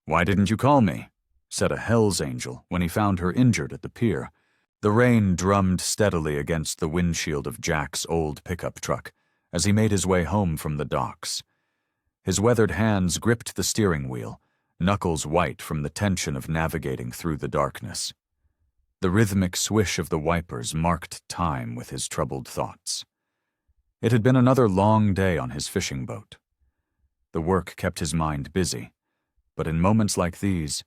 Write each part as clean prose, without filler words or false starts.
"Why didn't you call me?" said a Hell's Angel when he found her injured at the pier. The rain drummed steadily against the windshield of Jack's old pickup truck as he made his way home from the docks. His weathered hands gripped the steering wheel, knuckles white from the tension of navigating through the darkness. The rhythmic swish of the wipers marked time with his troubled thoughts. It had been another long day on his fishing boat. The work kept his mind busy, but in moments like these,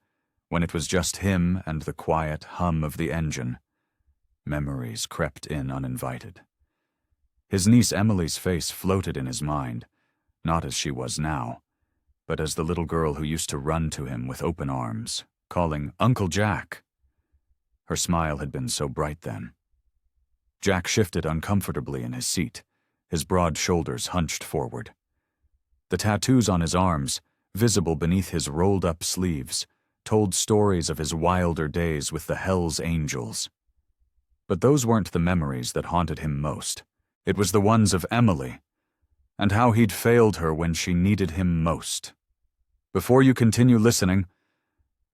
when it was just him and the quiet hum of the engine, memories crept in uninvited. His niece Emily's face floated in his mind, not as she was now, but as the little girl who used to run to him with open arms, calling "Uncle Jack." Her smile had been so bright then. Jack shifted uncomfortably in his seat, his broad shoulders hunched forward. The tattoos on his arms, visible beneath his rolled-up sleeves, told stories of his wilder days with the Hell's Angels. But those weren't the memories that haunted him most. It was the ones of Emily, and how he'd failed her when she needed him most. Before you continue listening,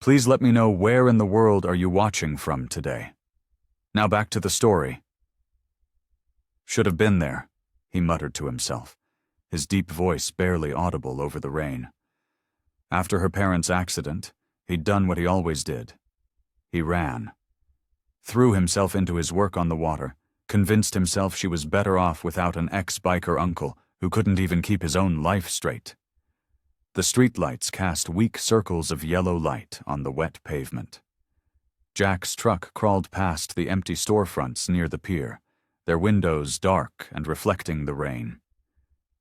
please let me know where in the world are you watching from today. Now back to the story. "Should have been there," he muttered to himself, his deep voice barely audible over the rain. After her parents' accident, he'd done what he always did. He ran. Threw himself into his work on the water, convinced himself she was better off without an ex-biker uncle who couldn't even keep his own life straight. The streetlights cast weak circles of yellow light on the wet pavement. Jack's truck crawled past the empty storefronts near the pier, their windows dark and reflecting the rain.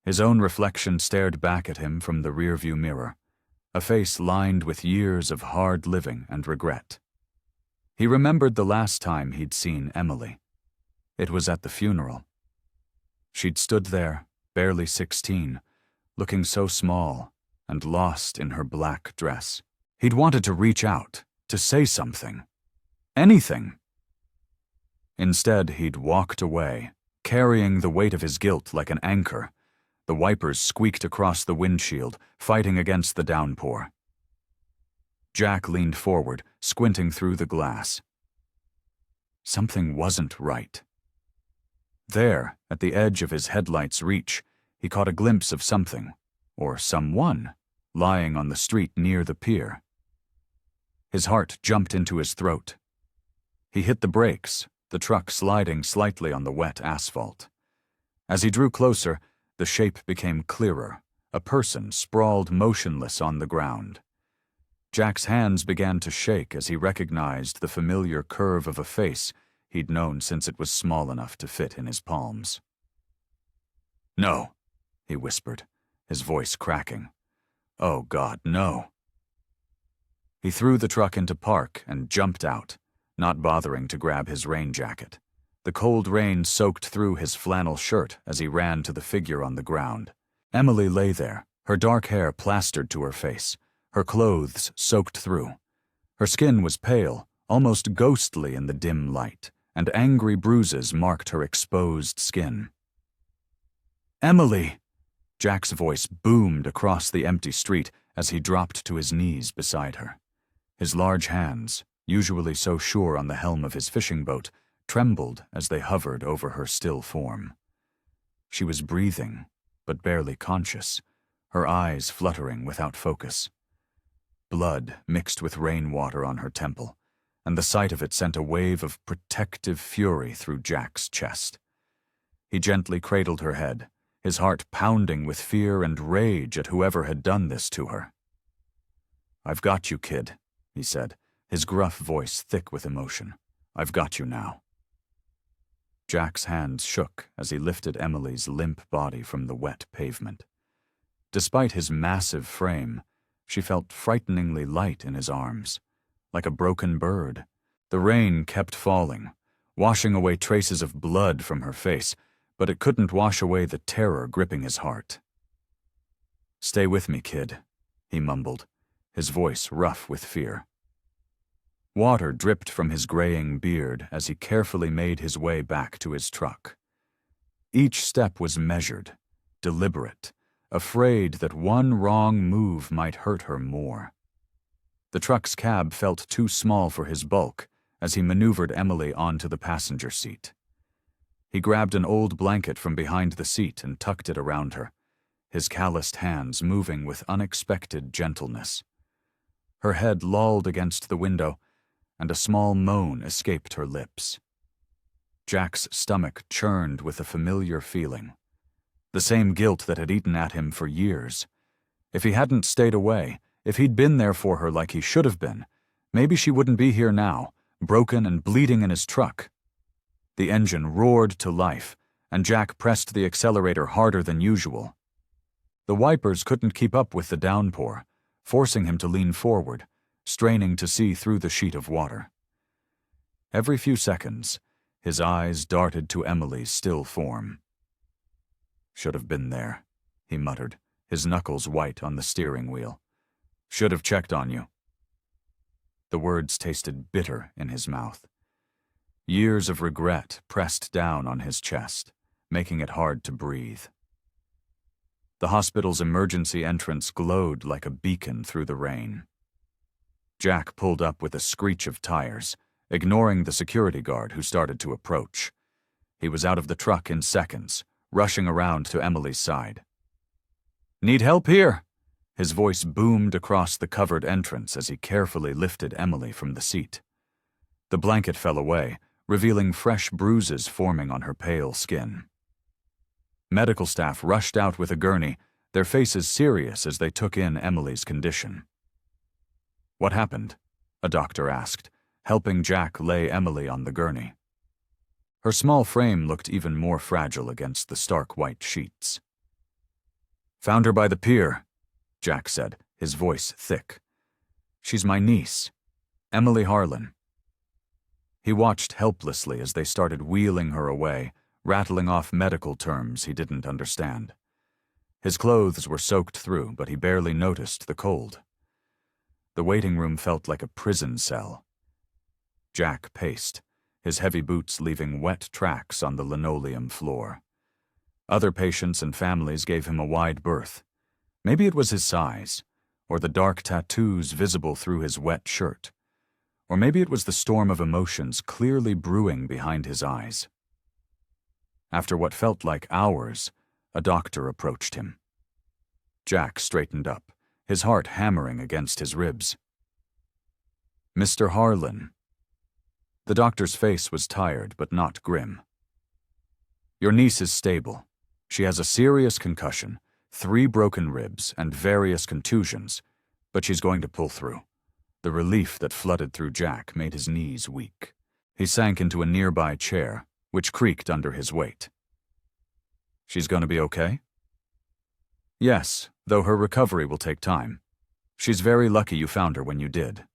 His own reflection stared back at him from the rearview mirror, a face lined with years of hard living and regret. He remembered the last time he'd seen Emily. It was at the funeral. She'd stood there, barely 16, looking so small and lost in her black dress. He'd wanted to reach out, to say something. Anything. Instead, he'd walked away, carrying the weight of his guilt like an anchor. The wipers squeaked across the windshield, fighting against the downpour. Jack leaned forward, squinting through the glass. Something wasn't right. There, at the edge of his headlight's reach, he caught a glimpse of something, or someone, lying on the street near the pier. His heart jumped into his throat. He hit the brakes, the truck sliding slightly on the wet asphalt. As he drew closer, the shape became clearer, a person sprawled motionless on the ground. Jack's hands began to shake as he recognized the familiar curve of a face he'd known since it was small enough to fit in his palms. "No," he whispered, his voice cracking. "Oh God, no." He threw the truck into park and jumped out, not bothering to grab his rain jacket. The cold rain soaked through his flannel shirt as he ran to the figure on the ground. Emily lay there, her dark hair plastered to her face, her clothes soaked through. Her skin was pale, almost ghostly in the dim light, and angry bruises marked her exposed skin. "Emily!" Jack's voice boomed across the empty street as he dropped to his knees beside her. His large hands, usually so sure on the helm of his fishing boat, trembled as they hovered over her still form. She was breathing, but barely conscious, her eyes fluttering without focus. Blood mixed with rainwater on her temple, and the sight of it sent a wave of protective fury through Jack's chest. He gently cradled her head, his heart pounding with fear and rage at whoever had done this to her. "I've got you, kid," he said, his gruff voice thick with emotion. "I've got you now." Jack's hands shook as he lifted Emily's limp body from the wet pavement. Despite his massive frame, she felt frighteningly light in his arms, like a broken bird. The rain kept falling, washing away traces of blood from her face, but it couldn't wash away the terror gripping his heart. "Stay with me, kid," he mumbled, his voice rough with fear. Water dripped from his graying beard as he carefully made his way back to his truck. Each step was measured, deliberate, afraid that one wrong move might hurt her more. The truck's cab felt too small for his bulk as he maneuvered Emily onto the passenger seat. He grabbed an old blanket from behind the seat and tucked it around her, his calloused hands moving with unexpected gentleness. Her head lolled against the window, and a small moan escaped her lips. Jack's stomach churned with a familiar feeling, the same guilt that had eaten at him for years. If he hadn't stayed away, if he'd been there for her like he should have been, maybe she wouldn't be here now, broken and bleeding in his truck. The engine roared to life, and Jack pressed the accelerator harder than usual. The wipers couldn't keep up with the downpour, forcing him to lean forward, straining to see through the sheet of water. Every few seconds, his eyes darted to Emily's still form. "Should have been there," he muttered, his knuckles white on the steering wheel. "Should have checked on you." The words tasted bitter in his mouth. Years of regret pressed down on his chest, making it hard to breathe. The hospital's emergency entrance glowed like a beacon through the rain. Jack pulled up with a screech of tires, ignoring the security guard who started to approach. He was out of the truck in seconds, rushing around to Emily's side. "Need help here?" His voice boomed across the covered entrance as he carefully lifted Emily from the seat. The blanket fell away, revealing fresh bruises forming on her pale skin. Medical staff rushed out with a gurney, their faces serious as they took in Emily's condition. "What happened?" a doctor asked, helping Jack lay Emily on the gurney. Her small frame looked even more fragile against the stark white sheets. "Found her by the pier," Jack said, his voice thick. "She's my niece, Emily Harlan." He watched helplessly as they started wheeling her away, rattling off medical terms he didn't understand. His clothes were soaked through, but he barely noticed the cold. The waiting room felt like a prison cell. Jack paced, his heavy boots leaving wet tracks on the linoleum floor. Other patients and families gave him a wide berth. Maybe it was his size, or the dark tattoos visible through his wet shirt, or maybe it was the storm of emotions clearly brewing behind his eyes. After what felt like hours, a doctor approached him. Jack straightened up, his heart hammering against his ribs. "Mr. Harlan." The doctor's face was tired but not grim. "Your niece is stable. She has a serious concussion, 3 broken ribs, and various contusions, but she's going to pull through." The relief that flooded through Jack made his knees weak. He sank into a nearby chair, which creaked under his weight. "She's going to be okay?" "Yes, though her recovery will take time. She's very lucky you found her when you did."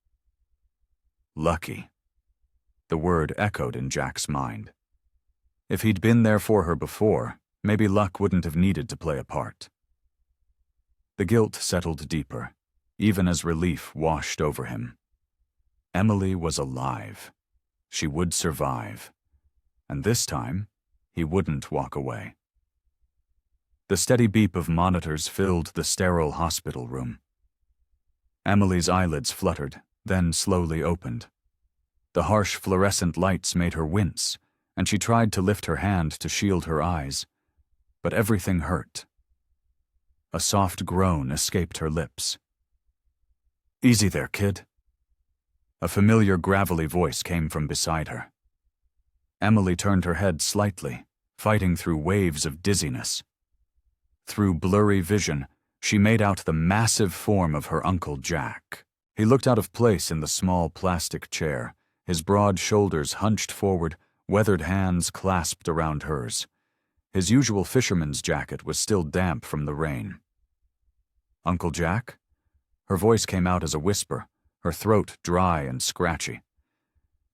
Lucky. The word echoed in Jack's mind. If he'd been there for her before, maybe luck wouldn't have needed to play a part. The guilt settled deeper, even as relief washed over him. Emily was alive. She would survive. And this time, he wouldn't walk away. The steady beep of monitors filled the sterile hospital room. Emily's eyelids fluttered, then slowly opened. The harsh fluorescent lights made her wince, and she tried to lift her hand to shield her eyes. But everything hurt. A soft groan escaped her lips. "Easy there, kid." A familiar gravelly voice came from beside her. Emily turned her head slightly, fighting through waves of dizziness. Through blurry vision, she made out the massive form of her Uncle Jack. He looked out of place in the small plastic chair, his broad shoulders hunched forward, weathered hands clasped around hers. His usual fisherman's jacket was still damp from the rain. "Uncle Jack?" Her voice came out as a whisper, her throat dry and scratchy.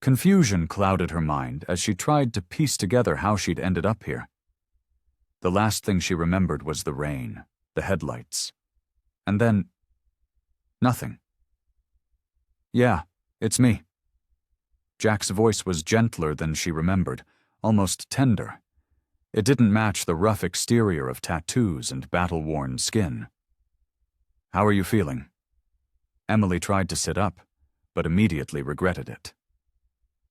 Confusion clouded her mind as she tried to piece together how she'd ended up here. The last thing she remembered was the rain, the headlights. And then, nothing. "Yeah, it's me." Jack's voice was gentler than she remembered, almost tender. It didn't match the rough exterior of tattoos and battle-worn skin. "How are you feeling?" Emily tried to sit up, but immediately regretted it.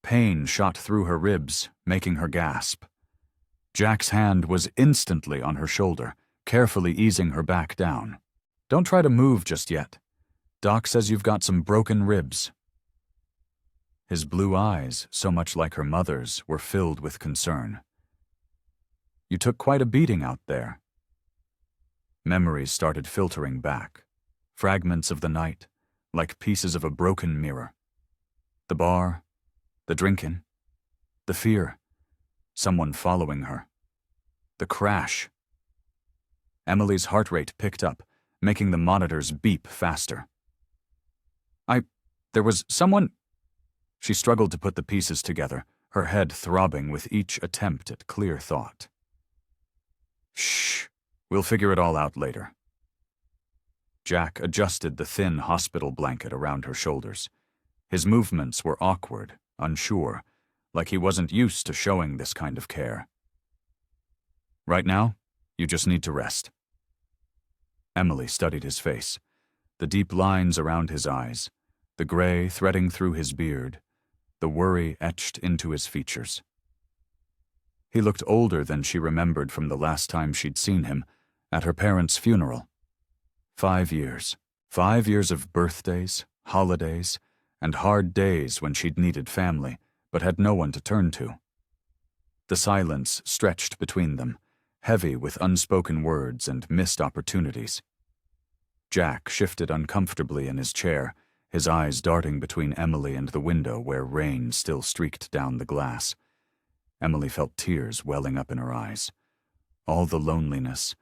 Pain shot through her ribs, making her gasp. Jack's hand was instantly on her shoulder, carefully easing her back down. "Don't try to move just yet. Doc says you've got some broken ribs." His blue eyes, so much like her mother's, were filled with concern. "You took quite a beating out there." Memories started filtering back, fragments of the night, like pieces of a broken mirror. The bar, the drinking, the fear, someone following her, the crash. Emily's heart rate picked up, making the monitors beep faster. There was someone." She struggled to put the pieces together, her head throbbing with each attempt at clear thought. "Shh, we'll figure it all out later." Jack adjusted the thin hospital blanket around her shoulders. His movements were awkward, unsure, like he wasn't used to showing this kind of care. "Right now, you just need to rest." Emily studied his face, the deep lines around his eyes, the gray threading through his beard, the worry etched into his features. He looked older than she remembered from the last time she'd seen him, at her parents' funeral. 5 years. 5 years of birthdays, holidays, and hard days when she'd needed family, but had no one to turn to. The silence stretched between them, heavy with unspoken words and missed opportunities. Jack shifted uncomfortably in his chair, his eyes darting between Emily and the window where rain still streaked down the glass. Emily felt tears welling up in her eyes. All the loneliness,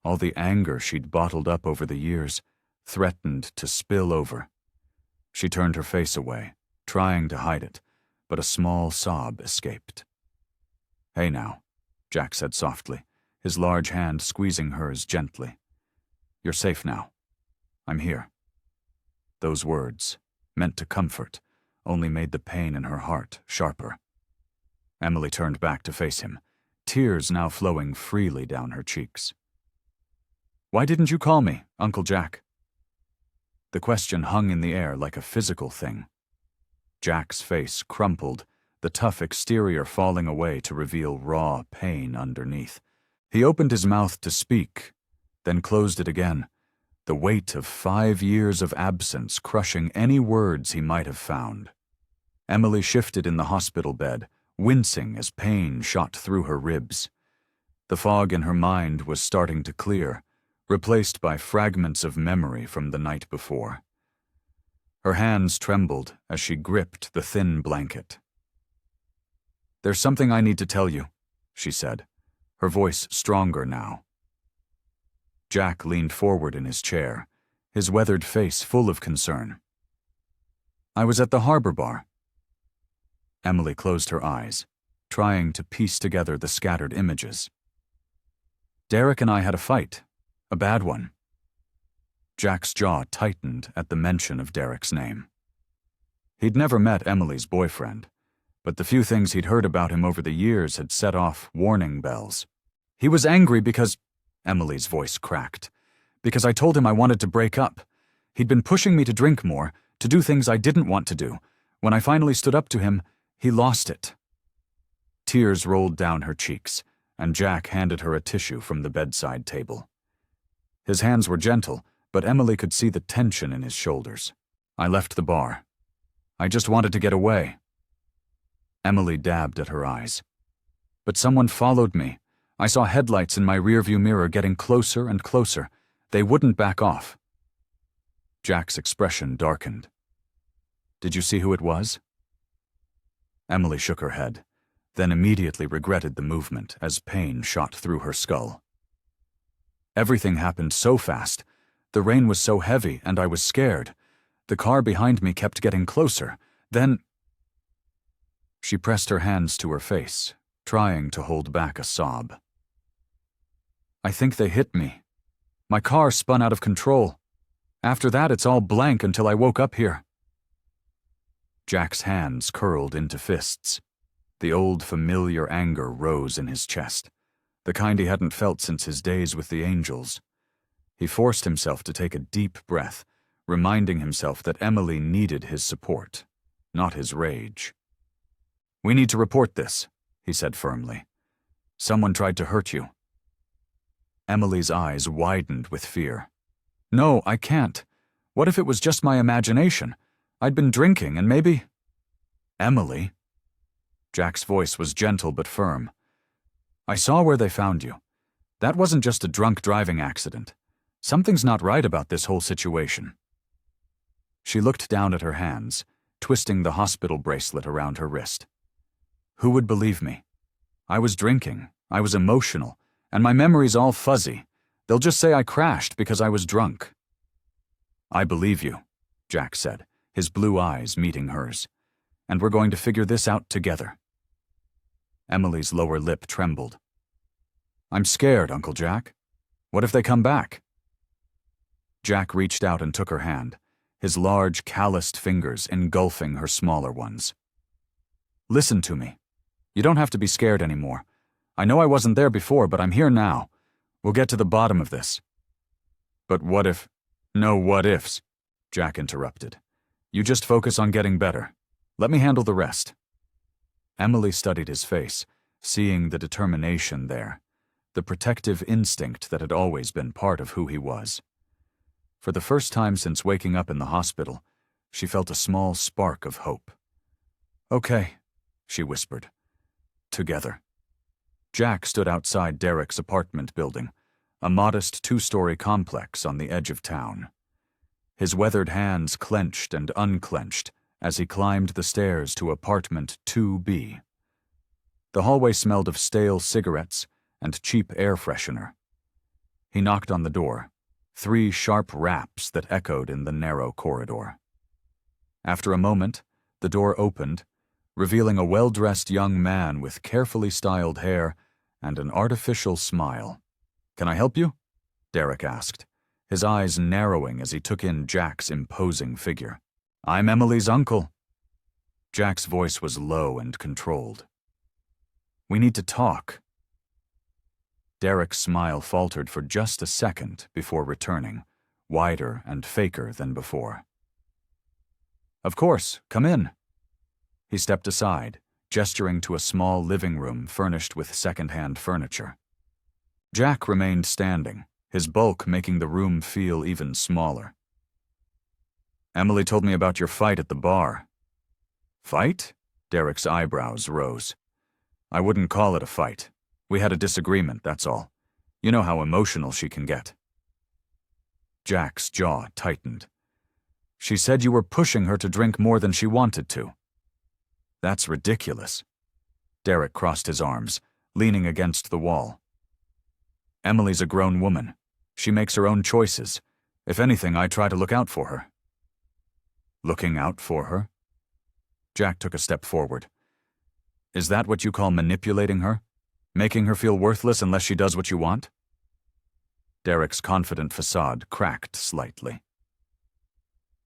all the anger she'd bottled up over the years, threatened to spill over. She turned her face away, trying to hide it, but a small sob escaped. "Hey now," Jack said softly, his large hand squeezing hers gently. "You're safe now. I'm here." Those words, meant to comfort, only made the pain in her heart sharper. Emily turned back to face him, tears now flowing freely down her cheeks. "Why didn't you call me, Uncle Jack?" The question hung in the air like a physical thing. Jack's face crumpled, the tough exterior falling away to reveal raw pain underneath. He opened his mouth to speak, then closed it again, the weight of 5 years of absence crushing any words he might have found. Emily shifted in the hospital bed, wincing as pain shot through her ribs. The fog in her mind was starting to clear, replaced by fragments of memory from the night before. Her hands trembled as she gripped the thin blanket. "There's something I need to tell you," she said, her voice stronger now. Jack leaned forward in his chair, his weathered face full of concern. "I was at the harbor bar." Emily closed her eyes, trying to piece together the scattered images. "Derek and I had a fight, a bad one." Jack's jaw tightened at the mention of Derek's name. He'd never met Emily's boyfriend, but the few things he'd heard about him over the years had set off warning bells. "He was angry because—" Emily's voice cracked. "Because I told him I wanted to break up. He'd been pushing me to drink more, to do things I didn't want to do. When I finally stood up to him, he lost it." Tears rolled down her cheeks, and Jack handed her a tissue from the bedside table. His hands were gentle, but Emily could see the tension in his shoulders. "I left the bar. I just wanted to get away." Emily dabbed at her eyes. "But someone followed me. I saw headlights in my rearview mirror getting closer and closer. They wouldn't back off." Jack's expression darkened. "Did you see who it was?" Emily shook her head, then immediately regretted the movement as pain shot through her skull. "Everything happened so fast. The rain was so heavy, and I was scared. The car behind me kept getting closer. Then—" She pressed her hands to her face, trying to hold back a sob. "I think they hit me. My car spun out of control. After that, it's all blank until I woke up here." Jack's hands curled into fists. The old familiar anger rose in his chest, the kind he hadn't felt since his days with the angels. He forced himself to take a deep breath, reminding himself that Emily needed his support, not his rage. "We need to report this," he said firmly. "Someone tried to hurt you." Emily's eyes widened with fear. "No, I can't. What if it was just my imagination? I'd been drinking and maybe—" "Emily?" Jack's voice was gentle but firm. "I saw where they found you. That wasn't just a drunk driving accident. Something's not right about this whole situation." She looked down at her hands, twisting the hospital bracelet around her wrist. "Who would believe me? I was drinking, I was emotional, and my memory's all fuzzy. They'll just say I crashed because I was drunk." "I believe you," Jack said, his blue eyes meeting hers. "And we're going to figure this out together." Emily's lower lip trembled. "I'm scared, Uncle Jack. What if they come back?" Jack reached out and took her hand, his large, calloused fingers engulfing her smaller ones. "Listen to me. You don't have to be scared anymore. I know I wasn't there before, but I'm here now. We'll get to the bottom of this." "But what if—" "No what ifs," Jack interrupted. "You just focus on getting better. Let me handle the rest." Emily studied his face, seeing the determination there, the protective instinct that had always been part of who he was. For the first time since waking up in the hospital, she felt a small spark of hope. "Okay," she whispered. "Together." Jack stood outside Derek's apartment building, a modest 2-story complex on the edge of town. His weathered hands clenched and unclenched as he climbed the stairs to apartment 2B. The hallway smelled of stale cigarettes and cheap air freshener. He knocked on the door, 3 sharp raps that echoed in the narrow corridor. After a moment, the door opened, revealing a well-dressed young man with carefully styled hair and an artificial smile. "Can I help you?" Derek asked, his eyes narrowing as he took in Jack's imposing figure. "I'm Emily's uncle." Jack's voice was low and controlled. "We need to talk." Derek's smile faltered for just a second before returning, wider and faker than before. "Of course, come in." He stepped aside, gesturing to a small living room furnished with second-hand furniture. Jack remained standing, his bulk making the room feel even smaller. "Emily told me about your fight at the bar." "Fight?" Derek's eyebrows rose. "I wouldn't call it a fight. We had a disagreement, that's all. You know how emotional she can get." Jack's jaw tightened. "She said you were pushing her to drink more than she wanted to." "That's ridiculous." Derek crossed his arms, leaning against the wall. "Emily's a grown woman. She makes her own choices. If anything, I try to look out for her." "Looking out for her?" Jack took a step forward. "Is that what you call manipulating her? Making her feel worthless unless she does what you want?" Derek's confident facade cracked slightly.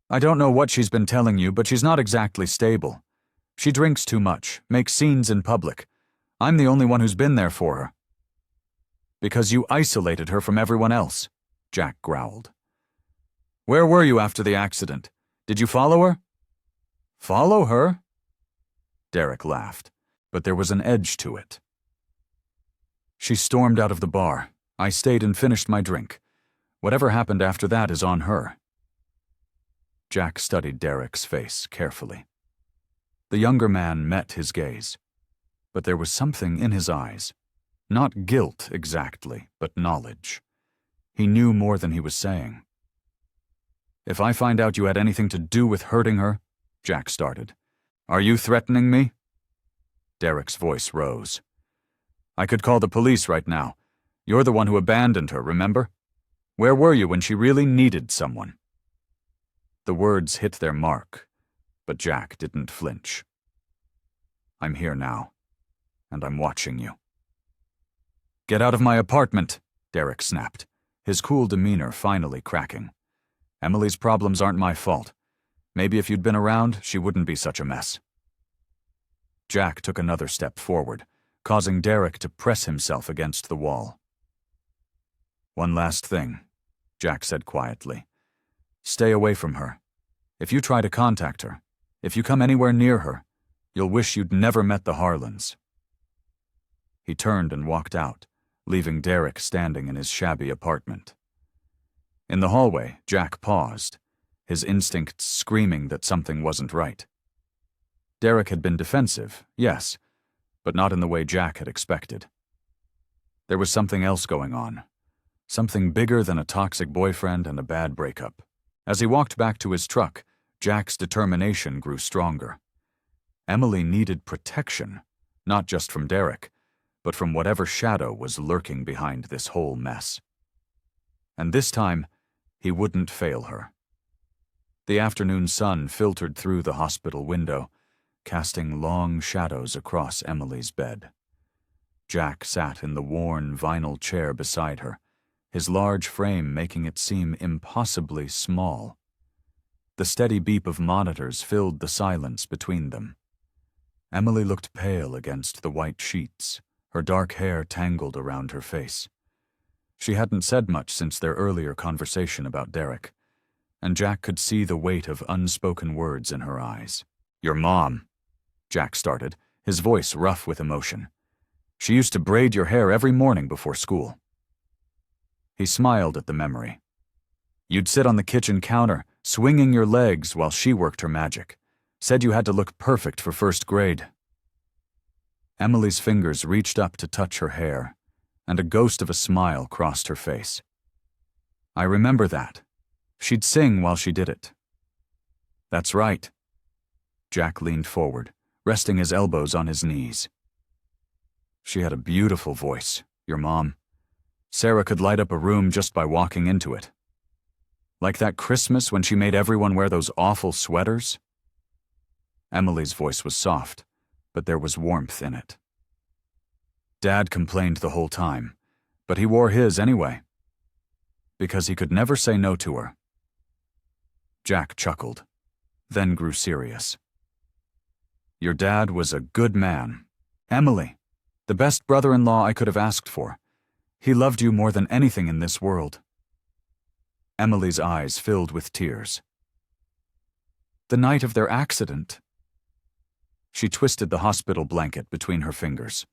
"I don't know what she's been telling you, but she's not exactly stable. She drinks too much, makes scenes in public. I'm the only one who's been there for her." "Because you isolated her from everyone else," Jack growled. "Where were you after the accident? Did you follow her?" "Follow her?" Derek laughed, but there was an edge to it. "She stormed out of the bar. I stayed and finished my drink. Whatever happened after that is on her." Jack studied Derek's face carefully. The younger man met his gaze, but there was something in his eyes. Not guilt exactly, but knowledge. He knew more than he was saying. "If I find out you had anything to do with hurting her," Jack started. "Are you threatening me?" Derek's voice rose. "I could call the police right now. You're the one who abandoned her, remember? Where were you when she really needed someone?" The words hit their mark, but Jack didn't flinch. "I'm here now, and I'm watching you." "Get out of my apartment," Derek snapped, his cool demeanor finally cracking. "Emily's problems aren't my fault. Maybe if you'd been around, she wouldn't be such a mess." Jack took another step forward, causing Derek to press himself against the wall. "One last thing," Jack said quietly. Stay away from her. If you try to contact her, if you come anywhere near her, you'll wish you'd never met the Harlans." He turned and walked out, leaving Derek standing in his shabby apartment. In the hallway, Jack paused, his instincts screaming that something wasn't right. Derek had been defensive, yes, but not in the way Jack had expected. There was something else going on, something bigger than a toxic boyfriend and a bad breakup. As he walked back to his truck, Jack's determination grew stronger. Emily needed protection, not just from Derek, but from whatever shadow was lurking behind this whole mess. And this time, he wouldn't fail her. The afternoon sun filtered through the hospital window, casting long shadows across Emily's bed. Jack sat in the worn vinyl chair beside her, his large frame making it seem impossibly small. The steady beep of monitors filled the silence between them. Emily looked pale against the white sheets, her dark hair tangled around her face. She hadn't said much since their earlier conversation about Derek, and Jack could see the weight of unspoken words in her eyes. "Your mom," Jack started, his voice rough with emotion. "She used to braid your hair every morning before school." He smiled at the memory. "You'd sit on the kitchen counter, swinging your legs while she worked her magic. Said you had to look perfect for first grade." Emily's fingers reached up to touch her hair, and a ghost of a smile crossed her face. "I remember that. She'd sing while she did it." "That's right." Jack leaned forward, resting his elbows on his knees. "She had a beautiful voice, your mom. Sarah could light up a room just by walking into it. Like that Christmas when she made everyone wear those awful sweaters?" Emily's voice was soft, but there was warmth in it. "Dad complained the whole time, but he wore his anyway. Because he could never say no to her." Jack chuckled, then grew serious. "Your dad was a good man. Emily, the best brother-in-law I could have asked for. He loved you more than anything in this world." Emily's eyes filled with tears. "The night of their accident." She twisted the hospital blanket between her fingers.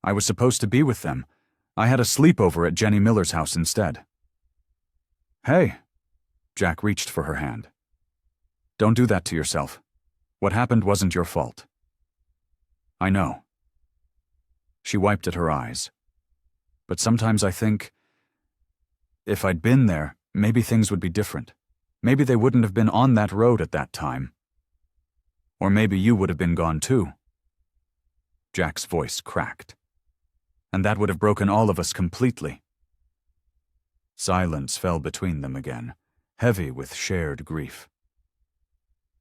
"I was supposed to be with them. I had a sleepover at Jenny Miller's house instead." "Hey," Jack reached for her hand. "Don't do that to yourself. What happened wasn't your fault." "I know." She wiped at her eyes. "But sometimes I think, if I'd been there, maybe things would be different. Maybe they wouldn't have been on that road at that time. Or maybe you would have been gone too." Jack's voice cracked. "And that would have broken all of us completely." Silence fell between them again, heavy with shared grief.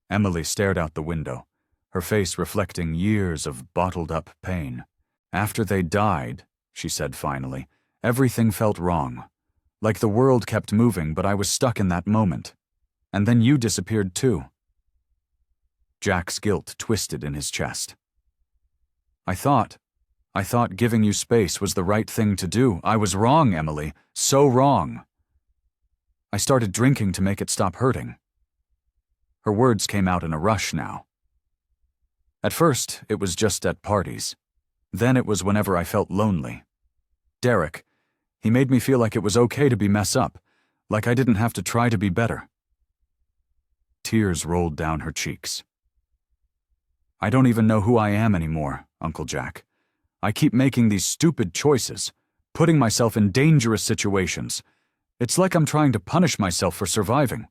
Emily stared out the window, her face reflecting years of bottled-up pain. "After they died," she said finally, "everything felt wrong. Like the world kept moving, but I was stuck in that moment. And then you disappeared too." Jack's guilt twisted in his chest. I thought giving you space was the right thing to do. I was wrong, Emily. So wrong. I started drinking to make it stop hurting." Her words came out in a rush now. "At first, it was just at parties. Then it was whenever I felt lonely. Derek, he made me feel like it was okay to be mess up, like I didn't have to try to be better." Tears rolled down her cheeks. "I don't even know who I am anymore, Uncle Jack. I keep making these stupid choices, putting myself in dangerous situations. It's like I'm trying to punish myself for surviving."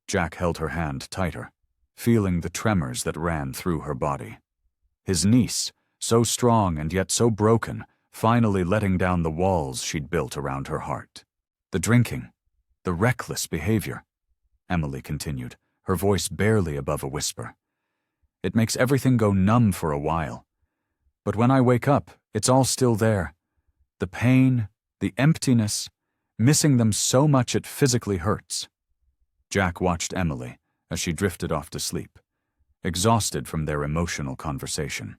Jack held her hand tighter, feeling the tremors that ran through her body. His niece, so strong and yet so broken, finally letting down the walls she'd built around her heart. "The drinking, the reckless behavior," Emily continued, her voice barely above a whisper. "It makes everything go numb for a while. But when I wake up, it's all still there. The pain, the emptiness, missing them so much it physically hurts." Jack watched Emily as she drifted off to sleep, exhausted from their emotional conversation.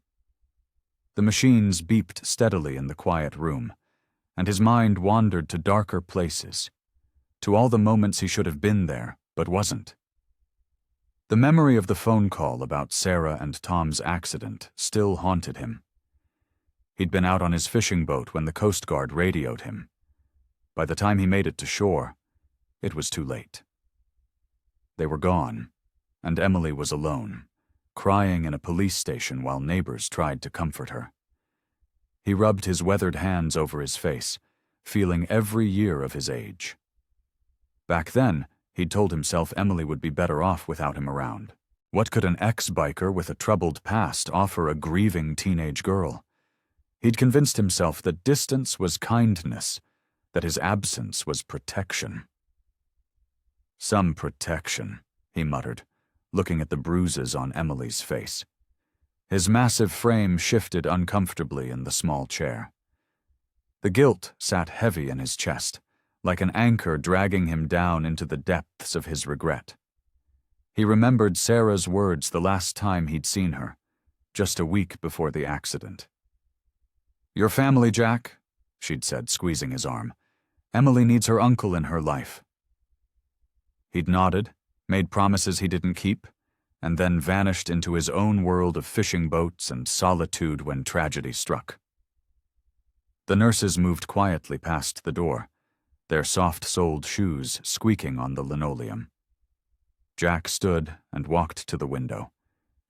The machines beeped steadily in the quiet room, and his mind wandered to darker places. to all the moments he should have been there, but wasn't. The memory of the phone call about Sarah and Tom's accident still haunted him. He'd been out on his fishing boat when the Coast Guard radioed him. By the time he made it to shore, it was too late. They were gone, and Emily was alone, crying in a police station while neighbors tried to comfort her. He rubbed his weathered hands over his face, feeling every year of his age. Back then, he'd told himself Emily would be better off without him around. What could an ex-biker with a troubled past offer a grieving teenage girl? He'd convinced himself that distance was kindness, that his absence was protection. Some protection, he muttered, looking at the bruises on Emily's face. His massive frame shifted uncomfortably in the small chair. The guilt sat heavy in his chest, like an anchor dragging him down into the depths of his regret. He remembered Sarah's words the last time he'd seen her, just a week before the accident. "Your family, Jack," she'd said, squeezing his arm. "Emily needs her uncle in her life." He'd nodded, made promises he didn't keep, and then vanished into his own world of fishing boats and solitude when tragedy struck. The nurses moved quietly past the door, their soft-soled shoes squeaking on the linoleum. Jack stood and walked to the window,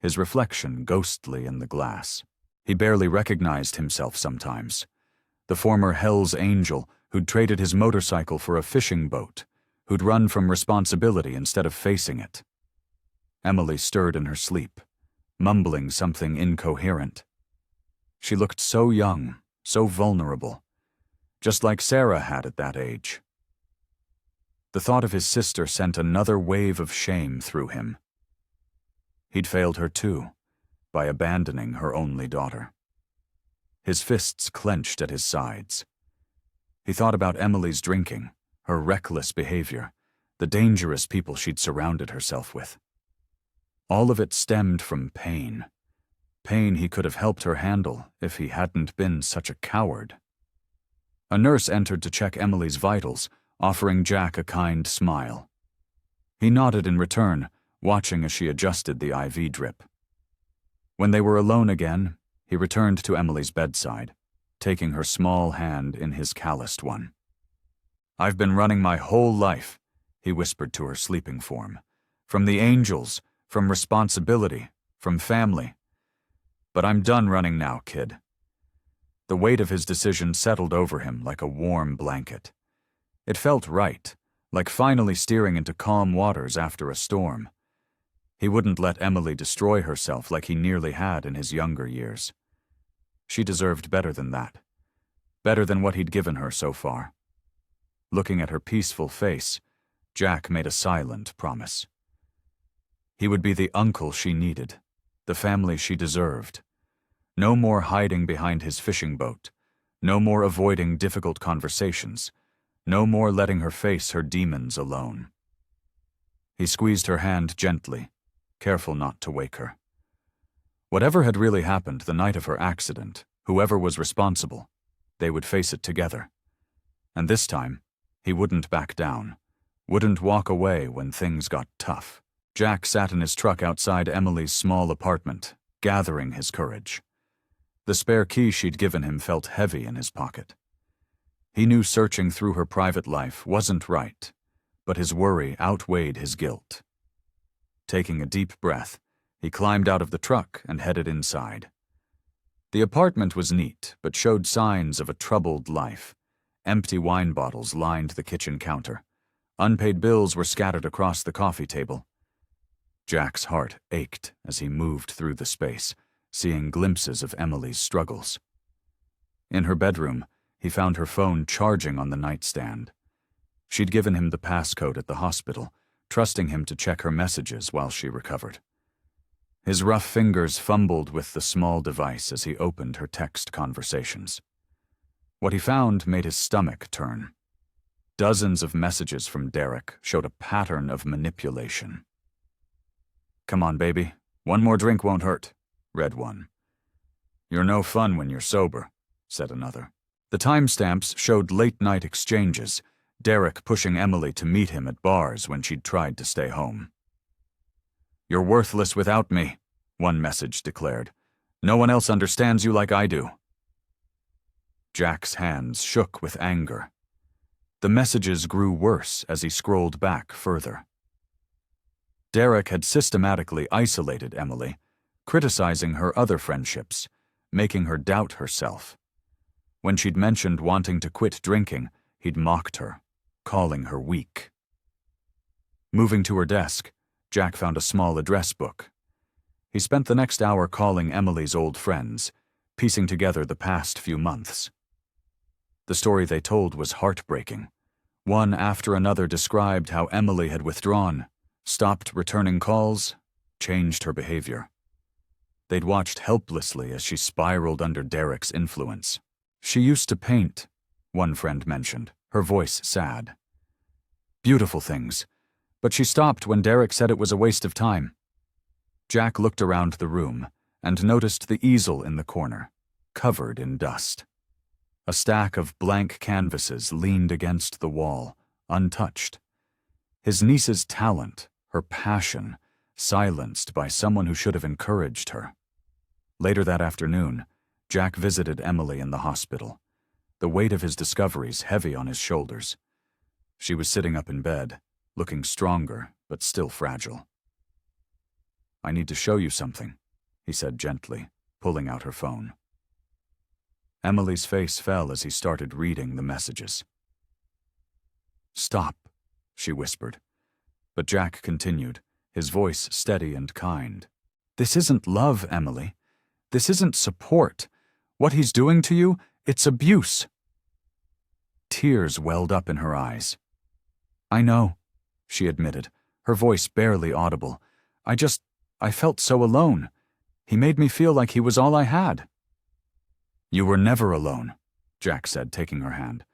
his reflection ghostly in the glass. He barely recognized himself sometimes. The former Hell's Angel who'd traded his motorcycle for a fishing boat, who'd run from responsibility instead of facing it. Emily stirred in her sleep, mumbling something incoherent. She looked so young, so vulnerable, just like Sarah had at that age. The thought of his sister sent another wave of shame through him. He'd failed her too, by abandoning her only daughter. His fists clenched at his sides. He thought about Emily's drinking, her reckless behavior, the dangerous people she'd surrounded herself with. All of it stemmed from pain. Pain he could have helped her handle if he hadn't been such a coward. A nurse entered to check Emily's vitals, offering Jack a kind smile. He nodded in return, watching as she adjusted the IV drip. When they were alone again, he returned to Emily's bedside, taking her small hand in his calloused one. "I've been running my whole life," he whispered to her sleeping form. "From the angels, from responsibility, from family. But I'm done running now, kid." The weight of his decision settled over him like a warm blanket. It felt right, like finally steering into calm waters after a storm. He wouldn't let Emily destroy herself like he nearly had in his younger years. She deserved better than that. Better than what he'd given her so far. Looking at her peaceful face, Jack made a silent promise. He would be the uncle she needed, the family she deserved. No more hiding behind his fishing boat, no more avoiding difficult conversations, no more letting her face her demons alone. He squeezed her hand gently, careful not to wake her. Whatever had really happened the night of her accident, whoever was responsible, they would face it together. And this time, he wouldn't back down, wouldn't walk away when things got tough. Jack sat in his truck outside Emily's small apartment, gathering his courage. The spare key she'd given him felt heavy in his pocket. He knew searching through her private life wasn't right, but his worry outweighed his guilt. Taking a deep breath, he climbed out of the truck and headed inside. The apartment was neat, but showed signs of a troubled life. Empty wine bottles lined the kitchen counter. Unpaid bills were scattered across the coffee table. Jack's heart ached as he moved through the space, seeing glimpses of Emily's struggles. In her bedroom, he found her phone charging on the nightstand. She'd given him the passcode at the hospital, trusting him to check her messages while she recovered. His rough fingers fumbled with the small device as he opened her text conversations. What he found made his stomach turn. Dozens of messages from Derek showed a pattern of manipulation. "Come on, baby. One more drink won't hurt," read one. "You're no fun when you're sober," said another. The timestamps showed late-night exchanges, Derek pushing Emily to meet him at bars when she'd tried to stay home. "You're worthless without me," one message declared. "No one else understands you like I do." Jack's hands shook with anger. The messages grew worse as he scrolled back further. Derek had systematically isolated Emily, criticizing her other friendships, making her doubt herself. When she'd mentioned wanting to quit drinking, he'd mocked her, calling her weak. Moving to her desk, Jack found a small address book. He spent the next hour calling Emily's old friends, piecing together the past few months. The story they told was heartbreaking. One after another described how Emily had withdrawn, stopped returning calls, changed her behavior. They'd watched helplessly as she spiraled under Derek's influence. "She used to paint," one friend mentioned, her voice sad. "Beautiful things, but she stopped when Derek said it was a waste of time." Jack looked around the room and noticed the easel in the corner, covered in dust. A stack of blank canvases leaned against the wall, untouched. His niece's talent, her passion, silenced by someone who should have encouraged her. Later that afternoon, Jack visited Emily in the hospital, the weight of his discoveries heavy on his shoulders. She was sitting up in bed, looking stronger but still fragile. "I need to show you something," he said gently, pulling out her phone. Emily's face fell as he started reading the messages. "Stop," she whispered. But Jack continued, his voice steady and kind. "This isn't love, Emily. This isn't support. What he's doing to you, it's abuse." Tears welled up in her eyes. "I know," she admitted, her voice barely audible. I felt so alone. He made me feel like he was all I had." "You were never alone," Jack said, taking her hand.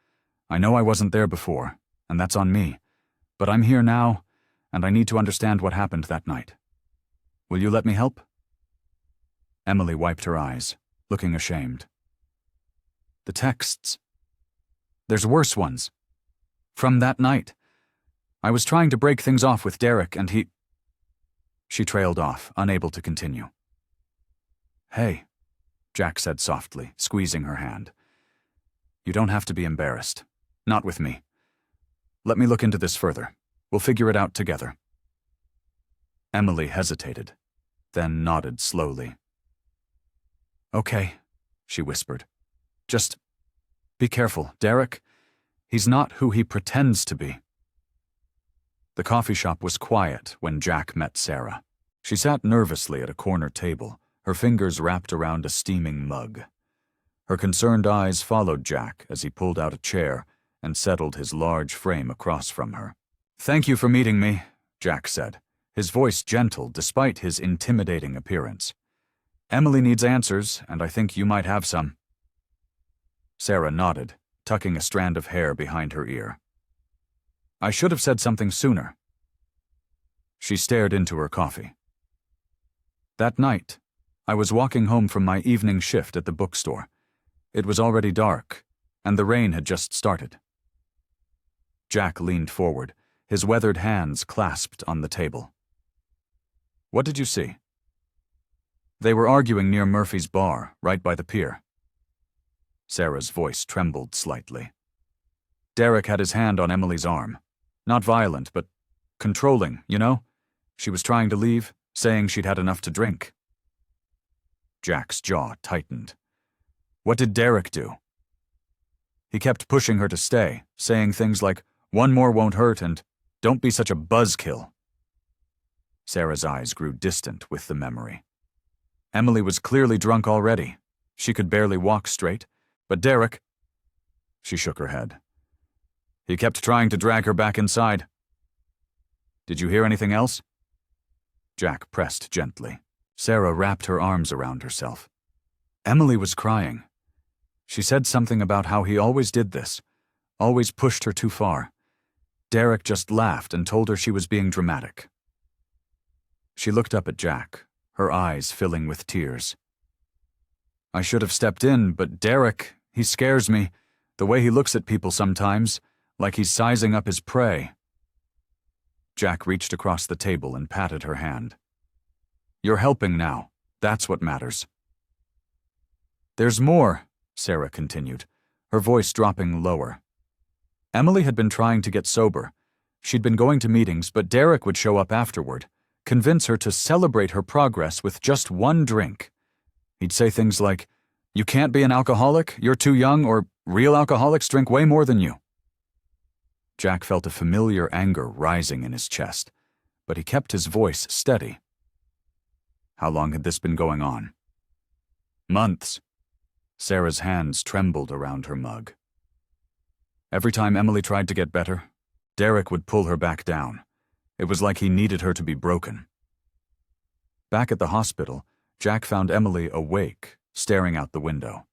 "I know I wasn't there before, and that's on me. But I'm here now, and I need to understand what happened that night. Will you let me help?" Emily wiped her eyes, looking ashamed. "The texts. There's worse ones. From that night. I was trying to break things off with Derek, and he—" She trailed off, unable to continue. "Hey," Jack said softly, squeezing her hand. "You don't have to be embarrassed. Not with me. Let me look into this further. We'll figure it out together." Emily hesitated, then nodded slowly. "Okay," she whispered. "Just be careful, Derek. He's not who he pretends to be." The coffee shop was quiet when Jack met Sarah. She sat nervously at a corner table, her fingers wrapped around a steaming mug. Her concerned eyes followed Jack as he pulled out a chair and settled his large frame across from her. "Thank you for meeting me," Jack said, his voice gentle despite his intimidating appearance. "Emily needs answers, and I think you might have some." Sarah nodded, tucking a strand of hair behind her ear. "I should have said something sooner." She stared into her coffee. "That night, I was walking home from my evening shift at the bookstore. It was already dark, and the rain had just started." Jack leaned forward, his weathered hands clasped on the table. "What did you see?" "They were arguing near Murphy's bar, right by the pier." Sarah's voice trembled slightly. Derek had his hand on Emily's arm. Not violent, but controlling, you know? She was trying to leave, saying she'd had enough to drink. Jack's jaw tightened. What did Derek do? He kept pushing her to stay, saying things like, "One more won't hurt," and "Don't be such a buzzkill." Sarah's eyes grew distant with the memory. Emily was clearly drunk already. She could barely walk straight. But Derek... She shook her head. He kept trying to drag her back inside. "Did you hear anything else?" Jack pressed gently. Sarah wrapped her arms around herself. Emily was crying. She said something about how he always did this, always pushed her too far. Derek just laughed and told her she was being dramatic. She looked up at Jack, her eyes filling with tears. "I should have stepped in, but Derek, he scares me, the way he looks at people sometimes, like he's sizing up his prey. Jack reached across the table and patted her hand. You're helping now. That's what matters. There's more, Sarah continued, her voice dropping lower. Emily had been trying to get sober. She'd been going to meetings, but Derek would show up afterward, convince her to celebrate her progress with just one drink. He'd say things like, "You can't be an alcoholic, you're too young," or "Real alcoholics drink way more than you." Jack felt a familiar anger rising in his chest, but he kept his voice steady. How long had this been going on? Months. Sarah's hands trembled around her mug. Every time Emily tried to get better, Derek would pull her back down. It was like he needed her to be broken. Back at the hospital, Jack found Emily awake, staring out the window.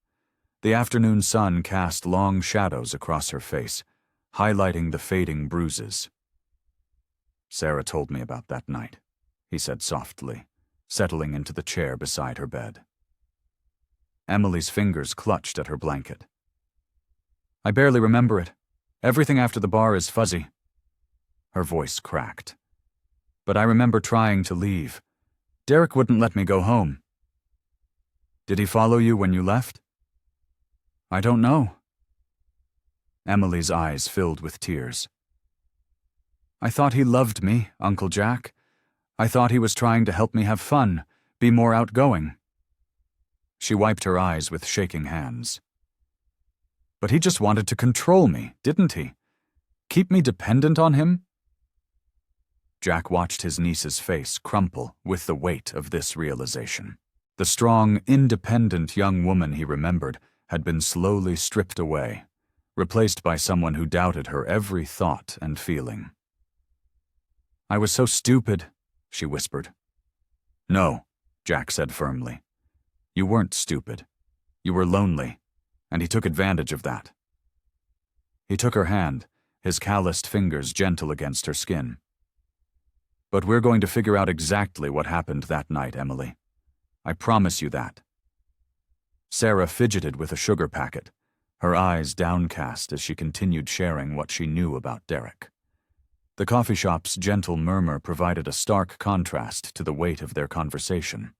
The afternoon sun cast long shadows across her face, highlighting the fading bruises. Sarah told me about that night, he said softly, settling into the chair beside her bed. Emily's fingers clutched at her blanket. I barely remember it. Everything after the bar is fuzzy. Her voice cracked. But I remember trying to leave. Derek wouldn't let me go home. Did he follow you when you left? I don't know. Emily's eyes filled with tears. I thought he loved me, Uncle Jack. I thought he was trying to help me have fun, be more outgoing. She wiped her eyes with shaking hands. But he just wanted to control me, didn't he? Keep me dependent on him? Jack watched his niece's face crumple with the weight of this realization. The strong, independent young woman he remembered had been slowly stripped away, replaced by someone who doubted her every thought and feeling. I was so stupid, she whispered. No, Jack said firmly. You weren't stupid. You were lonely, and he took advantage of that. He took her hand, his calloused fingers gentle against her skin. But we're going to figure out exactly what happened that night, Emily. I promise you that. Sarah fidgeted with a sugar packet, her eyes downcast as she continued sharing what she knew about Derek. The coffee shop's gentle murmur provided a stark contrast to the weight of their conversation.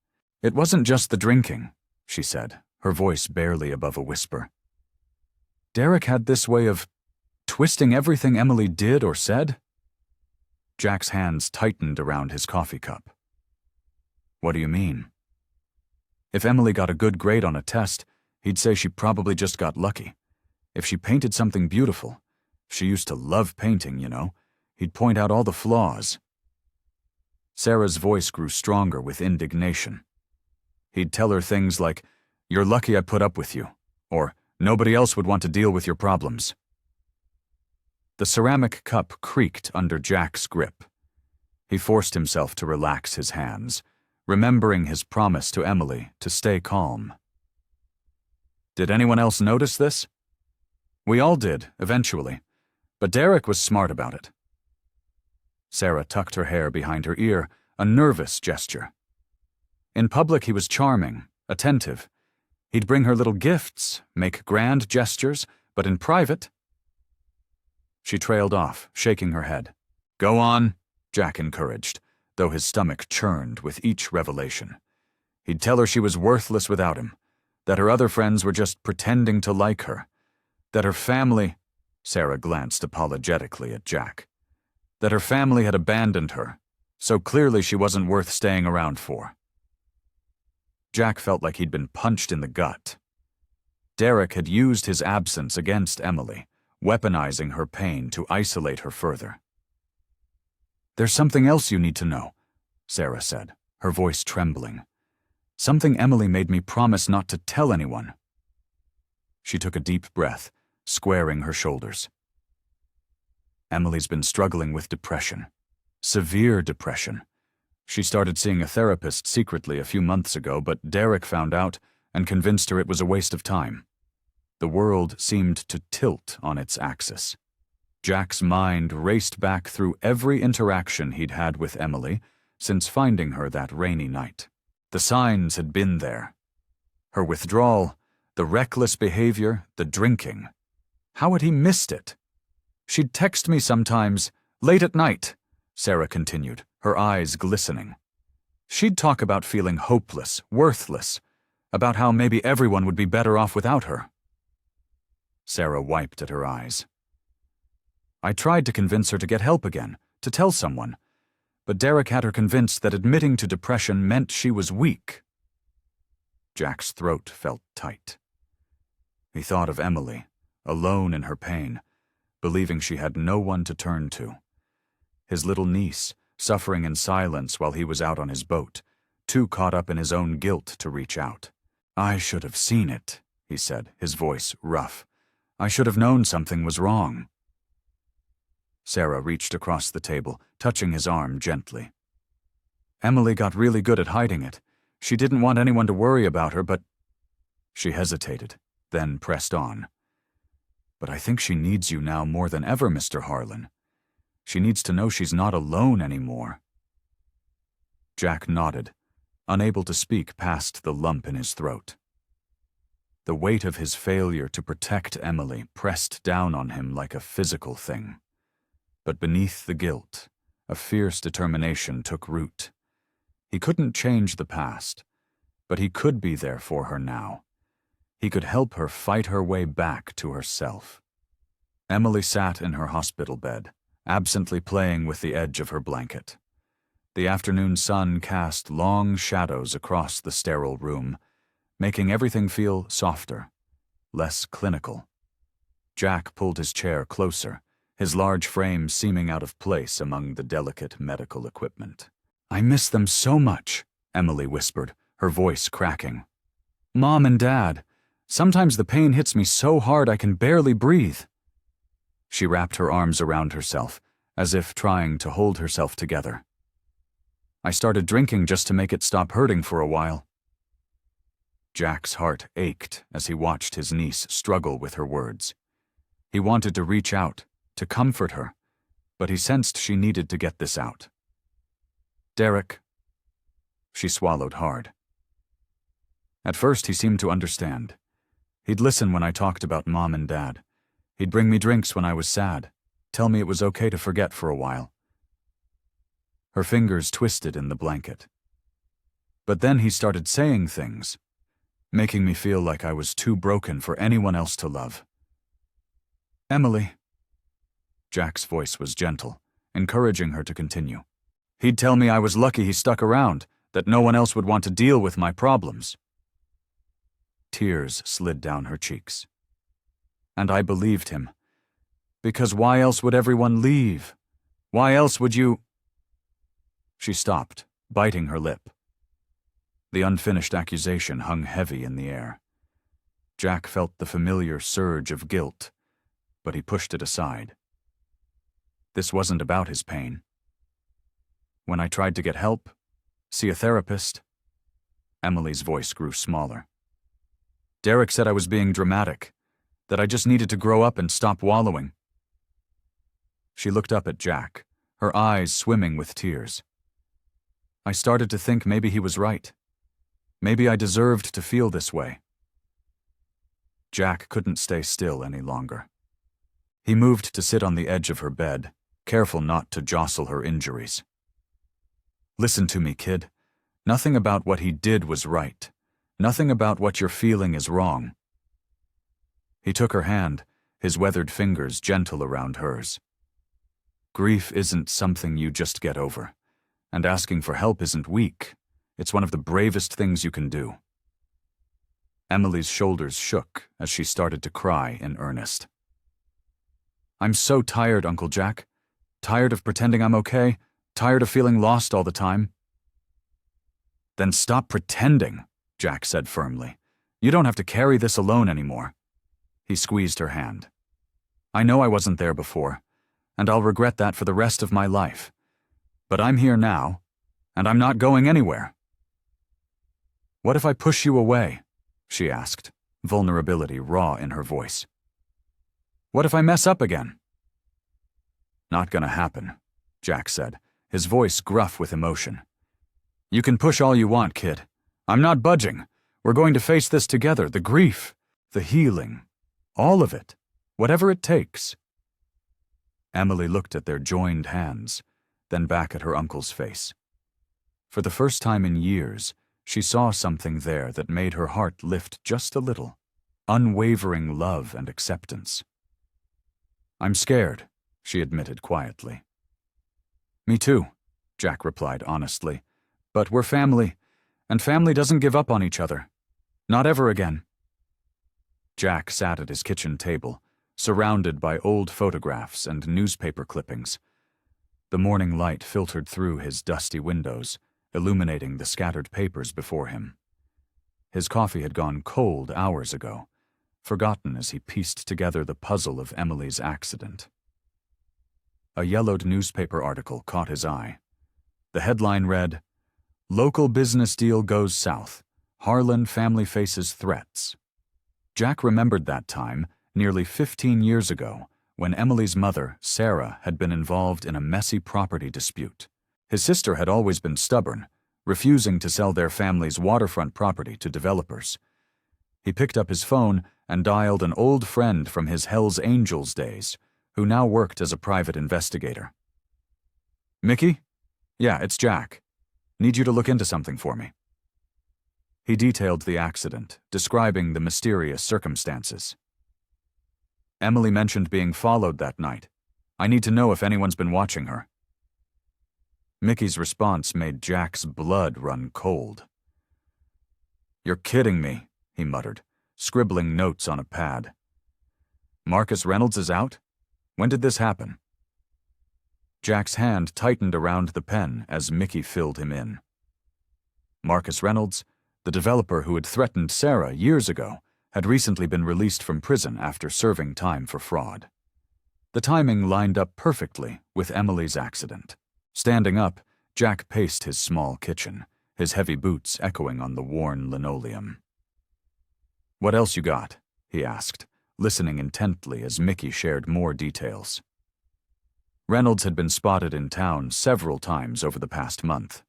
It wasn't just the drinking, she said, her voice barely above a whisper. Derek had this way of twisting everything Emily did or said. Jack's hands tightened around his coffee cup. What do you mean? If Emily got a good grade on a test, he'd say she probably just got lucky. If she painted something beautiful, she used to love painting, you know, he'd point out all the flaws. Sarah's voice grew stronger with indignation. He'd tell her things like, "You're lucky I put up with you," or "Nobody else would want to deal with your problems." The ceramic cup creaked under Jack's grip. He forced himself to relax his hands, remembering his promise to Emily to stay calm. Did anyone else notice this? We all did, eventually, but Derek was smart about it. Sarah tucked her hair behind her ear, a nervous gesture. In public he was charming, attentive. He'd bring her little gifts, make grand gestures, but in private... She trailed off, shaking her head. Go on, Jack encouraged, though his stomach churned with each revelation. He'd tell her she was worthless without him, that her other friends were just pretending to like her, that her family... Sarah glanced apologetically at Jack. That her family had abandoned her, so clearly she wasn't worth staying around for. Jack felt like he'd been punched in the gut. Derek had used his absence against Emily, weaponizing her pain to isolate her further. There's something else you need to know, Sarah said, her voice trembling. Something Emily made me promise not to tell anyone. She took a deep breath, squaring her shoulders. Emily's been struggling with depression. Severe depression. She started seeing a therapist secretly a few months ago, but Derek found out and convinced her it was a waste of time. The world seemed to tilt on its axis. Jack's mind raced back through every interaction he'd had with Emily since finding her that rainy night. The signs had been there. Her withdrawal, the reckless behavior, the drinking. How had he missed it? She'd text me sometimes, late at night, Sarah continued, her eyes glistening. She'd talk about feeling hopeless, worthless, about how maybe everyone would be better off without her. Sarah wiped at her eyes. I tried to convince her to get help again, to tell someone, but Derek had her convinced that admitting to depression meant she was weak. Jack's throat felt tight. He thought of Emily, alone in her pain, believing she had no one to turn to. His little niece, suffering in silence while he was out on his boat, too caught up in his own guilt to reach out. I should have seen it, he said, his voice rough. I should have known something was wrong. Sarah reached across the table, touching his arm gently. Emily got really good at hiding it. She didn't want anyone to worry about her, but... She hesitated, then pressed on. But I think she needs you now more than ever, Mr. Harlan. She needs to know she's not alone anymore. Jack nodded, unable to speak past the lump in his throat. The weight of his failure to protect Emily pressed down on him like a physical thing. But beneath the guilt, a fierce determination took root. He couldn't change the past, but he could be there for her now. He could help her fight her way back to herself. Emily sat in her hospital bed, absently playing with the edge of her blanket. The afternoon sun cast long shadows across the sterile room, making everything feel softer, less clinical. Jack pulled his chair closer, his large frame seeming out of place among the delicate medical equipment. I miss them so much, Emily whispered, her voice cracking. Mom and Dad. Sometimes the pain hits me so hard I can barely breathe. She wrapped her arms around herself, as if trying to hold herself together. I started drinking just to make it stop hurting for a while. Jack's heart ached as he watched his niece struggle with her words. He wanted to reach out, to comfort her, but he sensed she needed to get this out. Derek. She swallowed hard. At first he seemed to understand. He'd listen when I talked about Mom and Dad. He'd bring me drinks when I was sad, tell me it was okay to forget for a while. Her fingers twisted in the blanket. But then he started saying things, making me feel like I was too broken for anyone else to love. Emily. Jack's voice was gentle, encouraging her to continue. He'd tell me I was lucky he stuck around, that no one else would want to deal with my problems. Tears slid down her cheeks. And I believed him. Because why else would everyone leave? Why else would you... She stopped, biting her lip. The unfinished accusation hung heavy in the air. Jack felt the familiar surge of guilt, but he pushed it aside. This wasn't about his pain. When I tried to get help, see a therapist, Emily's voice grew smaller. Derek said I was being dramatic, that I just needed to grow up and stop wallowing. She looked up at Jack, her eyes swimming with tears. I started to think maybe he was right. Maybe I deserved to feel this way. Jack couldn't stay still any longer. He moved to sit on the edge of her bed, careful not to jostle her injuries. Listen to me, kid. Nothing about what he did was right. Nothing about what you're feeling is wrong. He took her hand, his weathered fingers gentle around hers. Grief isn't something you just get over, and asking for help isn't weak. It's one of the bravest things you can do. Emily's shoulders shook as she started to cry in earnest. I'm so tired, Uncle Jack. Tired of pretending I'm okay. Tired of feeling lost all the time. Then stop pretending, Jack said firmly. You don't have to carry this alone anymore. He squeezed her hand. I know I wasn't there before, and I'll regret that for the rest of my life. But I'm here now, and I'm not going anywhere. What if I push you away? She asked, vulnerability raw in her voice. What if I mess up again? Not gonna happen, Jack said, his voice gruff with emotion. You can push all you want, kid. I'm not budging. We're going to face this together, the grief, the healing, all of it, whatever it takes. Emily looked at their joined hands, then back at her uncle's face. For the first time in years, she saw something there that made her heart lift just a little. Unwavering love and acceptance. "I'm scared," she admitted quietly. "Me too," Jack replied honestly. "But we're family, and family doesn't give up on each other. Not ever again." Jack sat at his kitchen table, surrounded by old photographs and newspaper clippings. The morning light filtered through his dusty windows, illuminating the scattered papers before him. His coffee had gone cold hours ago, forgotten as he pieced together the puzzle of Emily's accident. A yellowed newspaper article caught his eye. The headline read, "Local business deal goes south. Harlan family faces threats." Jack remembered that time, nearly 15 years ago, when Emily's mother, Sarah, had been involved in a messy property dispute. His sister had always been stubborn, refusing to sell their family's waterfront property to developers. He picked up his phone and dialed an old friend from his Hells Angels days, who now worked as a private investigator. "Mickey? Yeah, it's Jack. Need you to look into something for me." He detailed the accident, describing the mysterious circumstances. "Emily mentioned being followed that night. I need to know if anyone's been watching her." Mickey's response made Jack's blood run cold. "You're kidding me," he muttered, scribbling notes on a pad. "Marcus Reynolds is out? When did this happen?" Jack's hand tightened around the pen as Mickey filled him in. Marcus Reynolds, the developer who had threatened Sarah years ago, had recently been released from prison after serving time for fraud. The timing lined up perfectly with Emily's accident. Standing up, Jack paced his small kitchen, his heavy boots echoing on the worn linoleum. "What else you got?" he asked, listening intently as Mickey shared more details. Reynolds had been spotted in town several times over the past month.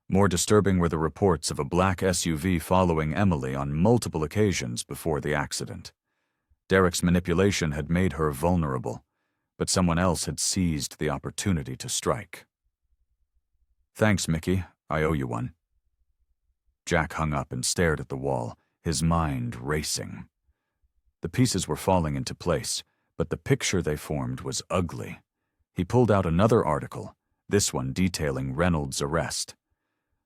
More disturbing were the reports of a black SUV following Emily on multiple occasions before the accident. Derek's manipulation had made her vulnerable, but someone else had seized the opportunity to strike. "Thanks, Mickey. I owe you one." Jack hung up and stared at the wall, his mind racing. The pieces were falling into place, but the picture they formed was ugly. He pulled out another article, this one detailing Reynolds' arrest.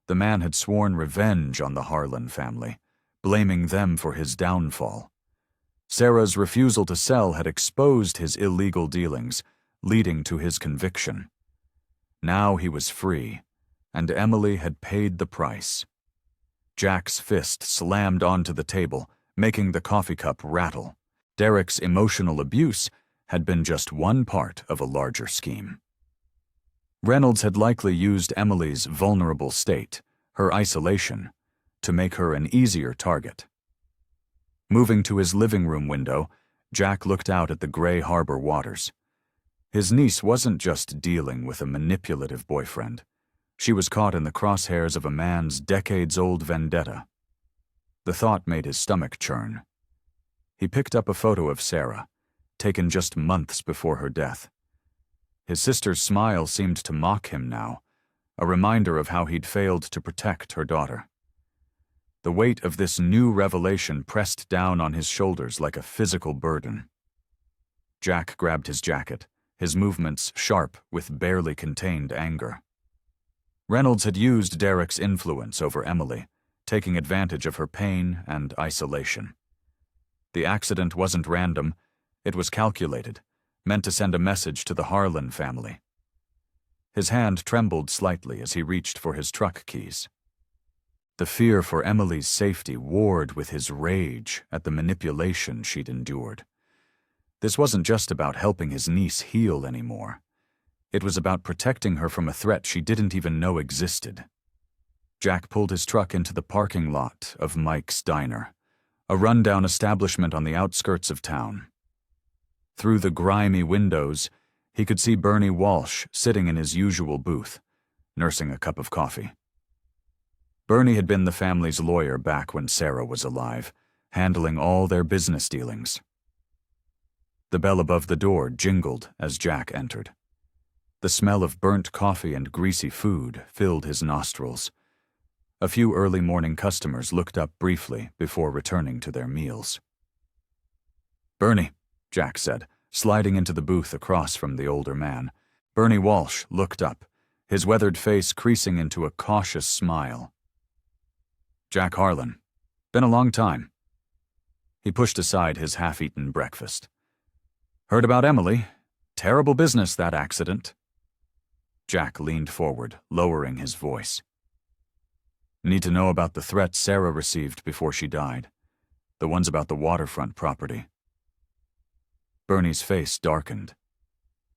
The man had sworn revenge on the Harlan family, blaming them for his downfall. Sarah's refusal to sell had exposed his illegal dealings, leading to his conviction. Now he was free, and Emily had paid the price. Jack's fist slammed onto the table, making the coffee cup rattle. Derek's emotional abuse had been just one part of a larger scheme. Reynolds had likely used Emily's vulnerable state, her isolation, to make her an easier target. Moving to his living room window, Jack looked out at the gray harbor waters. His niece wasn't just dealing with a manipulative boyfriend. She was caught in the crosshairs of a man's decades-old vendetta. The thought made his stomach churn. He picked up a photo of Sarah, taken just months before her death. His sister's smile seemed to mock him now, a reminder of how he'd failed to protect her daughter. The weight of this new revelation pressed down on his shoulders like a physical burden. Jack grabbed his jacket, his movements sharp with barely contained anger. Reynolds had used Derek's influence over Emily, taking advantage of her pain and isolation. The accident wasn't random, it was calculated, meant to send a message to the Harlan family. His hand trembled slightly as he reached for his truck keys. The fear for Emily's safety warred with his rage at the manipulation she'd endured. This wasn't just about helping his niece heal anymore. It was about protecting her from a threat she didn't even know existed. Jack pulled his truck into the parking lot of Mike's Diner, a rundown establishment on the outskirts of town. Through the grimy windows, he could see Bernie Walsh sitting in his usual booth, nursing a cup of coffee. Bernie had been the family's lawyer back when Sarah was alive, handling all their business dealings. The bell above the door jingled as Jack entered. The smell of burnt coffee and greasy food filled his nostrils. A few early morning customers looked up briefly before returning to their meals. "Bernie," Jack said, sliding into the booth across from the older man. Bernie Walsh looked up, his weathered face creasing into a cautious smile. "Jack Harlan. Been a long time." He pushed aside his half-eaten breakfast. "Heard about Emily. Terrible business, that accident." Jack leaned forward, lowering his voice. "Need to know about the threats Sarah received before she died. The ones about the waterfront property." Bernie's face darkened.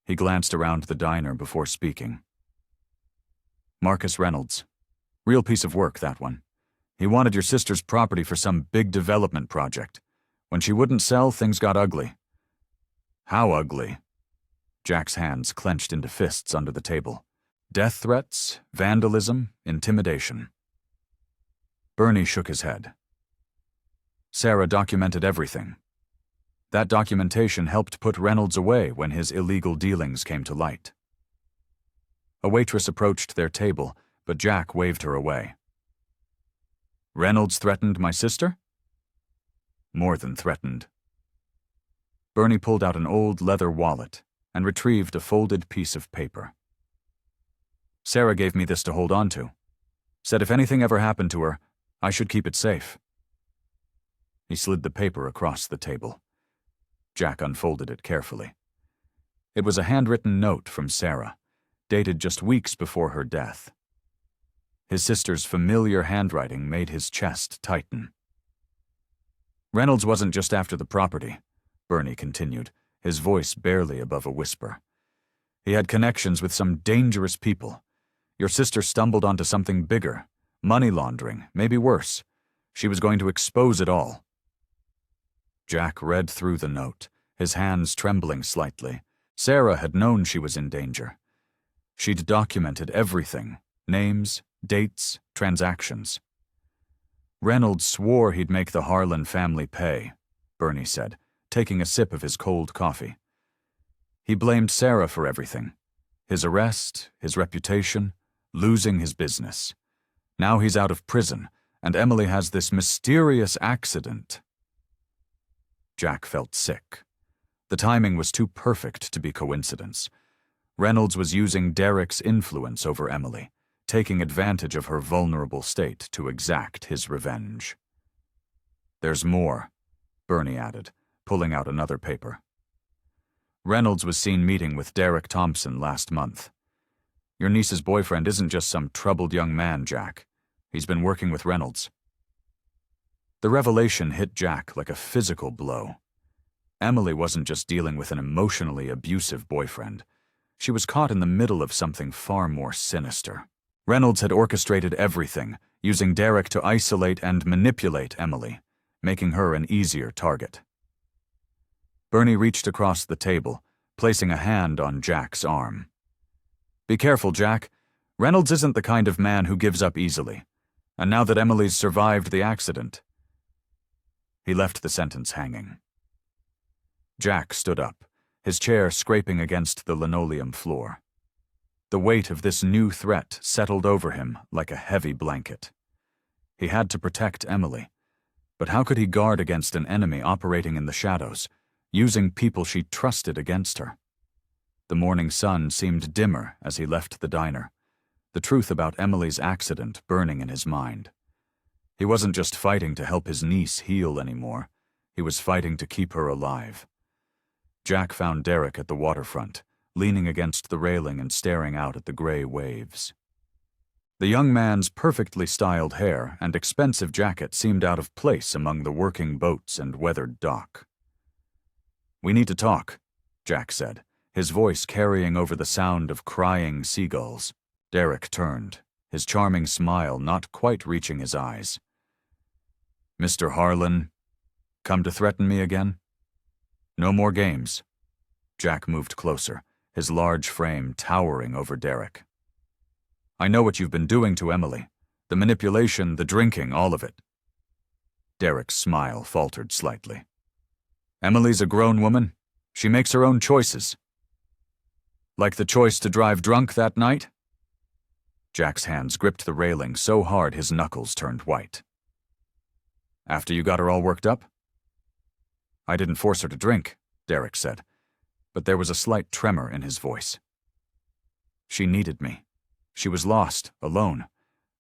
He glanced around the diner before speaking. "Marcus Reynolds. Real piece of work, that one. He wanted your sister's property for some big development project. When she wouldn't sell, things got ugly." "How ugly?" Jack's hands clenched into fists under the table. "Death threats, vandalism, intimidation." Bernie shook his head. "Sarah documented everything. That documentation helped put Reynolds away when his illegal dealings came to light." A waitress approached their table, but Jack waved her away. "Reynolds threatened my sister?" "More than threatened." Bernie pulled out an old leather wallet and retrieved a folded piece of paper. "Sarah gave me this to hold on to. Said if anything ever happened to her, I should keep it safe." He slid the paper across the table. Jack unfolded it carefully. It was a handwritten note from Sarah, dated just weeks before her death. His sister's familiar handwriting made his chest tighten. "Reynolds wasn't just after the property," Bernie continued, his voice barely above a whisper. "He had connections with some dangerous people. Your sister stumbled onto something bigger, money laundering, maybe worse. She was going to expose it all." Jack read through the note, his hands trembling slightly. Sarah had known she was in danger. She'd documented everything: names, dates, transactions. "Reynolds swore he'd make the Harlan family pay," Bernie said, taking a sip of his cold coffee. "He blamed Sarah for everything. His arrest, his reputation, losing his business. Now he's out of prison, and Emily has this mysterious accident." Jack felt sick. The timing was too perfect to be coincidence. Reynolds was using Derek's influence over Emily, taking advantage of her vulnerable state to exact his revenge. "There's more," Bernie added, pulling out another paper. "Reynolds was seen meeting with Derek Thompson last month. Your niece's boyfriend isn't just some troubled young man, Jack. He's been working with Reynolds." The revelation hit Jack like a physical blow. Emily wasn't just dealing with an emotionally abusive boyfriend. She was caught in the middle of something far more sinister. Reynolds had orchestrated everything, using Derek to isolate and manipulate Emily, making her an easier target. Bernie reached across the table, placing a hand on Jack's arm. "Be careful, Jack. Reynolds isn't the kind of man who gives up easily. And now that Emily's survived the accident..." He left the sentence hanging. Jack stood up, his chair scraping against the linoleum floor. The weight of this new threat settled over him like a heavy blanket. He had to protect Emily, but how could he guard against an enemy operating in the shadows, using people she trusted against her? The morning sun seemed dimmer as he left the diner, the truth about Emily's accident burning in his mind. He wasn't just fighting to help his niece heal anymore, he was fighting to keep her alive. Jack found Derek at the waterfront, leaning against the railing and staring out at the gray waves. The young man's perfectly styled hair and expensive jacket seemed out of place among the working boats and weathered dock. "We need to talk," Jack said, his voice carrying over the sound of crying seagulls. Derek turned, his charming smile not quite reaching his eyes. "Mr. Harlan, come to threaten me again?" "No more games." Jack moved closer, his large frame towering over Derek. "I know what you've been doing to Emily. The manipulation, the drinking, all of it." Derek's smile faltered slightly. "Emily's a grown woman. She makes her own choices. Like the choice to drive drunk that night? Jack's hands gripped the railing so hard his knuckles turned white. After you got her all worked up? I didn't force her to drink, Derek said, but there was a slight tremor in his voice. She needed me. She was lost, alone.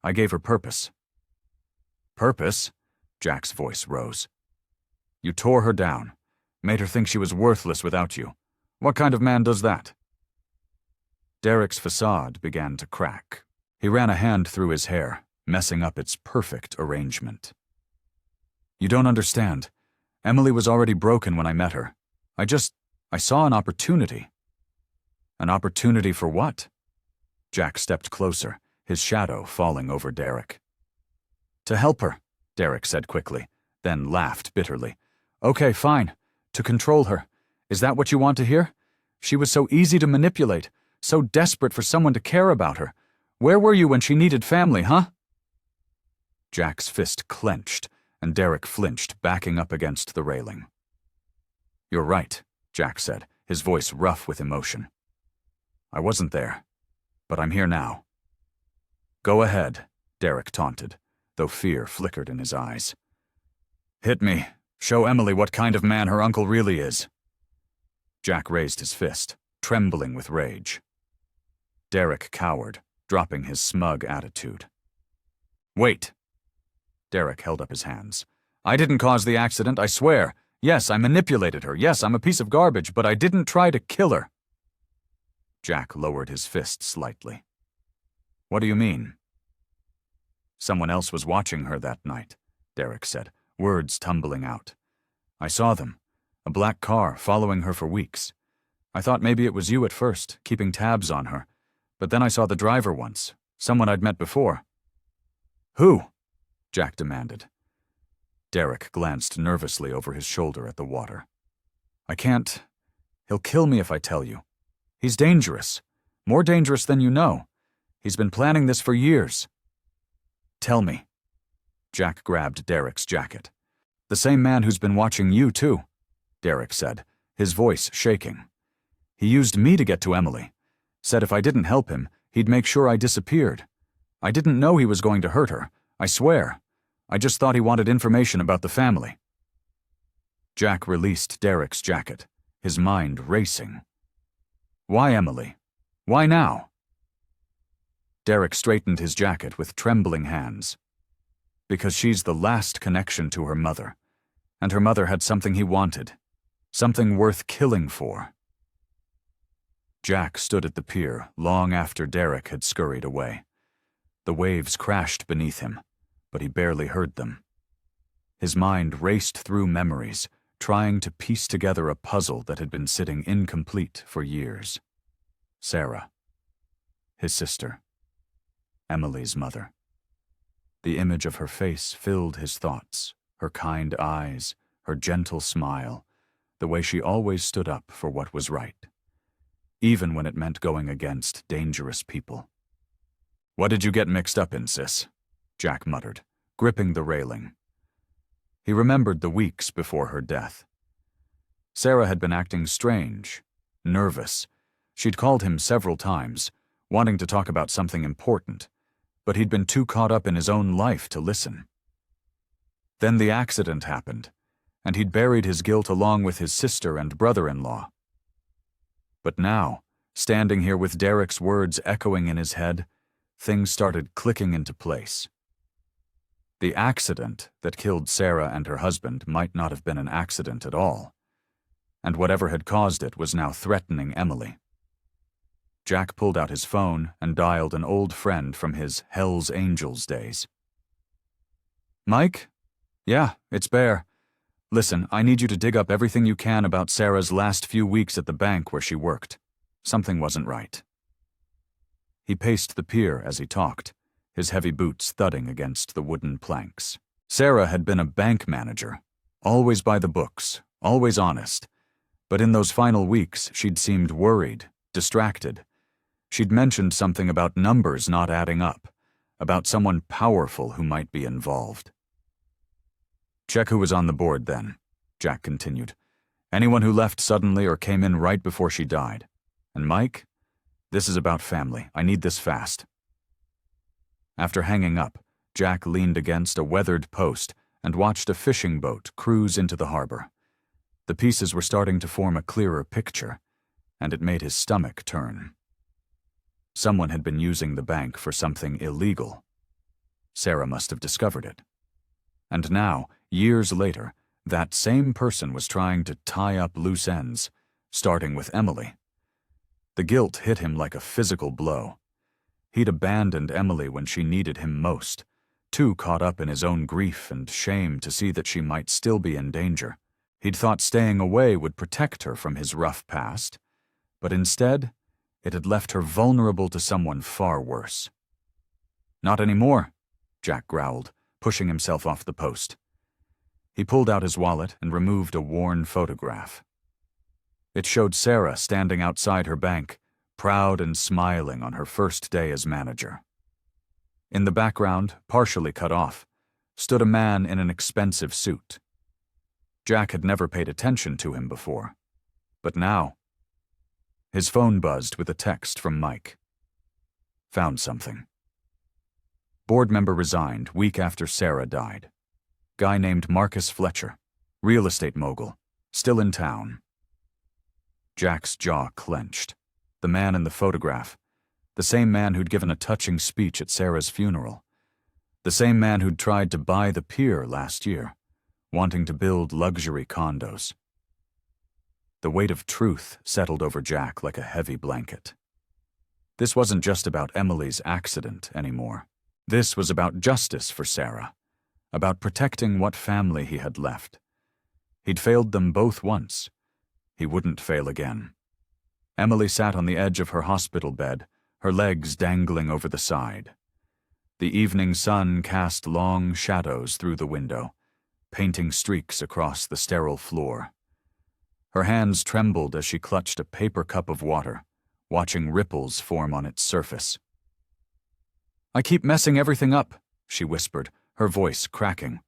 I gave her purpose. Purpose? Jack's voice rose. You tore her down, made her think she was worthless without you. What kind of man does that? Derek's facade began to crack. He ran a hand through his hair, messing up its perfect arrangement. You don't understand. Emily was already broken when I met her. I saw an opportunity. An opportunity for what? Jack stepped closer, his shadow falling over Derek. To help her, Derek said quickly, then laughed bitterly. Okay, fine. To control her. Is that what you want to hear? She was so easy to manipulate, so desperate for someone to care about her. Where were you when she needed family, huh? Jack's fist clenched, and Derek flinched, backing up against the railing. You're right, Jack said, his voice rough with emotion. I wasn't there, but I'm here now. Go ahead, Derek taunted, though fear flickered in his eyes. Hit me. Show Emily what kind of man her uncle really is. Jack raised his fist, trembling with rage. Derek cowered, dropping his smug attitude. Wait. Derek held up his hands. I didn't cause the accident, I swear. Yes, I manipulated her. Yes, I'm a piece of garbage, but I didn't try to kill her. Jack lowered his fist slightly. What do you mean? Someone else was watching her that night, Derek said, words tumbling out. I saw them, a black car following her for weeks. I thought maybe it was you at first, keeping tabs on her, but then I saw the driver once, someone I'd met before. Who? Jack demanded. Derek glanced nervously over his shoulder at the water. I can't. He'll kill me if I tell you. He's dangerous, more dangerous than you know. He's been planning this for years. Tell me. Jack grabbed Derek's jacket. The same man who's been watching you, too, Derek said, his voice shaking. He used me to get to Emily. Said if I didn't help him, he'd make sure I disappeared. I didn't know he was going to hurt her, I swear. I just thought he wanted information about the family. Jack released Derek's jacket, his mind racing. Why Emily? Why now? Derek straightened his jacket with trembling hands. Because she's the last connection to her mother, and her mother had something he wanted, something worth killing for. Jack stood at the pier long after Derek had scurried away. The waves crashed beneath him, but he barely heard them. His mind raced through memories, trying to piece together a puzzle that had been sitting incomplete for years. Sarah, his sister, Emily's mother. The image of her face filled his thoughts, her kind eyes, her gentle smile, the way she always stood up for what was right, even when it meant going against dangerous people. What did you get mixed up in, sis? Jack muttered, gripping the railing. He remembered the weeks before her death. Sarah had been acting strange, nervous. She'd called him several times, wanting to talk about something important, but he'd been too caught up in his own life to listen. Then the accident happened, and he'd buried his guilt along with his sister and brother-in-law. But now, standing here with Derek's words echoing in his head, things started clicking into place. The accident that killed Sarah and her husband might not have been an accident at all, and whatever had caused it was now threatening Emily. Jack pulled out his phone and dialed an old friend from his Hell's Angels days. Mike? Yeah, it's Bear. Listen, I need you to dig up everything you can about Sarah's last few weeks at the bank where she worked. Something wasn't right. He paced the pier as he talked, his heavy boots thudding against the wooden planks. Sarah had been a bank manager, always by the books, always honest. But in those final weeks, she'd seemed worried, distracted. She'd mentioned something about numbers not adding up, about someone powerful who might be involved. Check who was on the board then, Jack continued. Anyone who left suddenly or came in right before she died. And Mike? This is about family. I need this fast. After hanging up, Jack leaned against a weathered post and watched a fishing boat cruise into the harbor. The pieces were starting to form a clearer picture, and it made his stomach turn. Someone had been using the bank for something illegal. Sarah must have discovered it. And now, years later, that same person was trying to tie up loose ends, starting with Emily. The guilt hit him like a physical blow. He'd abandoned Emily when she needed him most, too caught up in his own grief and shame to see that she might still be in danger. He'd thought staying away would protect her from his rough past, but instead, it had left her vulnerable to someone far worse. "Not anymore," Jack growled, pushing himself off the post. He pulled out his wallet and removed a worn photograph. It showed Sarah standing outside her bank, proud and smiling on her first day as manager. In the background, partially cut off, stood a man in an expensive suit. Jack had never paid attention to him before, but now, his phone buzzed with a text from Mike. Found something. Board member resigned week after Sarah died. Guy named Marcus Fletcher, real estate mogul, still in town. Jack's jaw clenched. The man in the photograph, the same man who'd given a touching speech at Sarah's funeral, the same man who'd tried to buy the Pier last year, wanting to build luxury condos. The weight of truth settled over Jack like a heavy blanket. This wasn't just about Emily's accident anymore. This was about justice for Sarah, about protecting what family he had left. He'd failed them both once. He wouldn't fail again. Emily sat on the edge of her hospital bed, her legs dangling over the side. The evening sun cast long shadows through the window, painting streaks across the sterile floor. Her hands trembled as she clutched a paper cup of water, watching ripples form on its surface. "I keep messing everything up," she whispered, her voice cracking.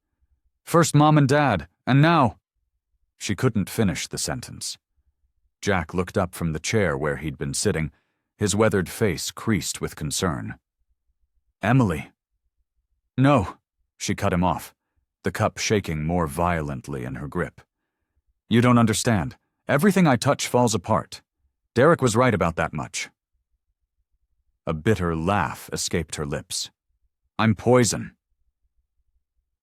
"First Mom and Dad, and now—" She couldn't finish the sentence. Jack looked up from the chair where he'd been sitting, his weathered face creased with concern. "Emily." "No," she cut him off, the cup shaking more violently in her grip. "You don't understand. Everything I touch falls apart. Derek was right about that much." A bitter laugh escaped her lips. "I'm poison."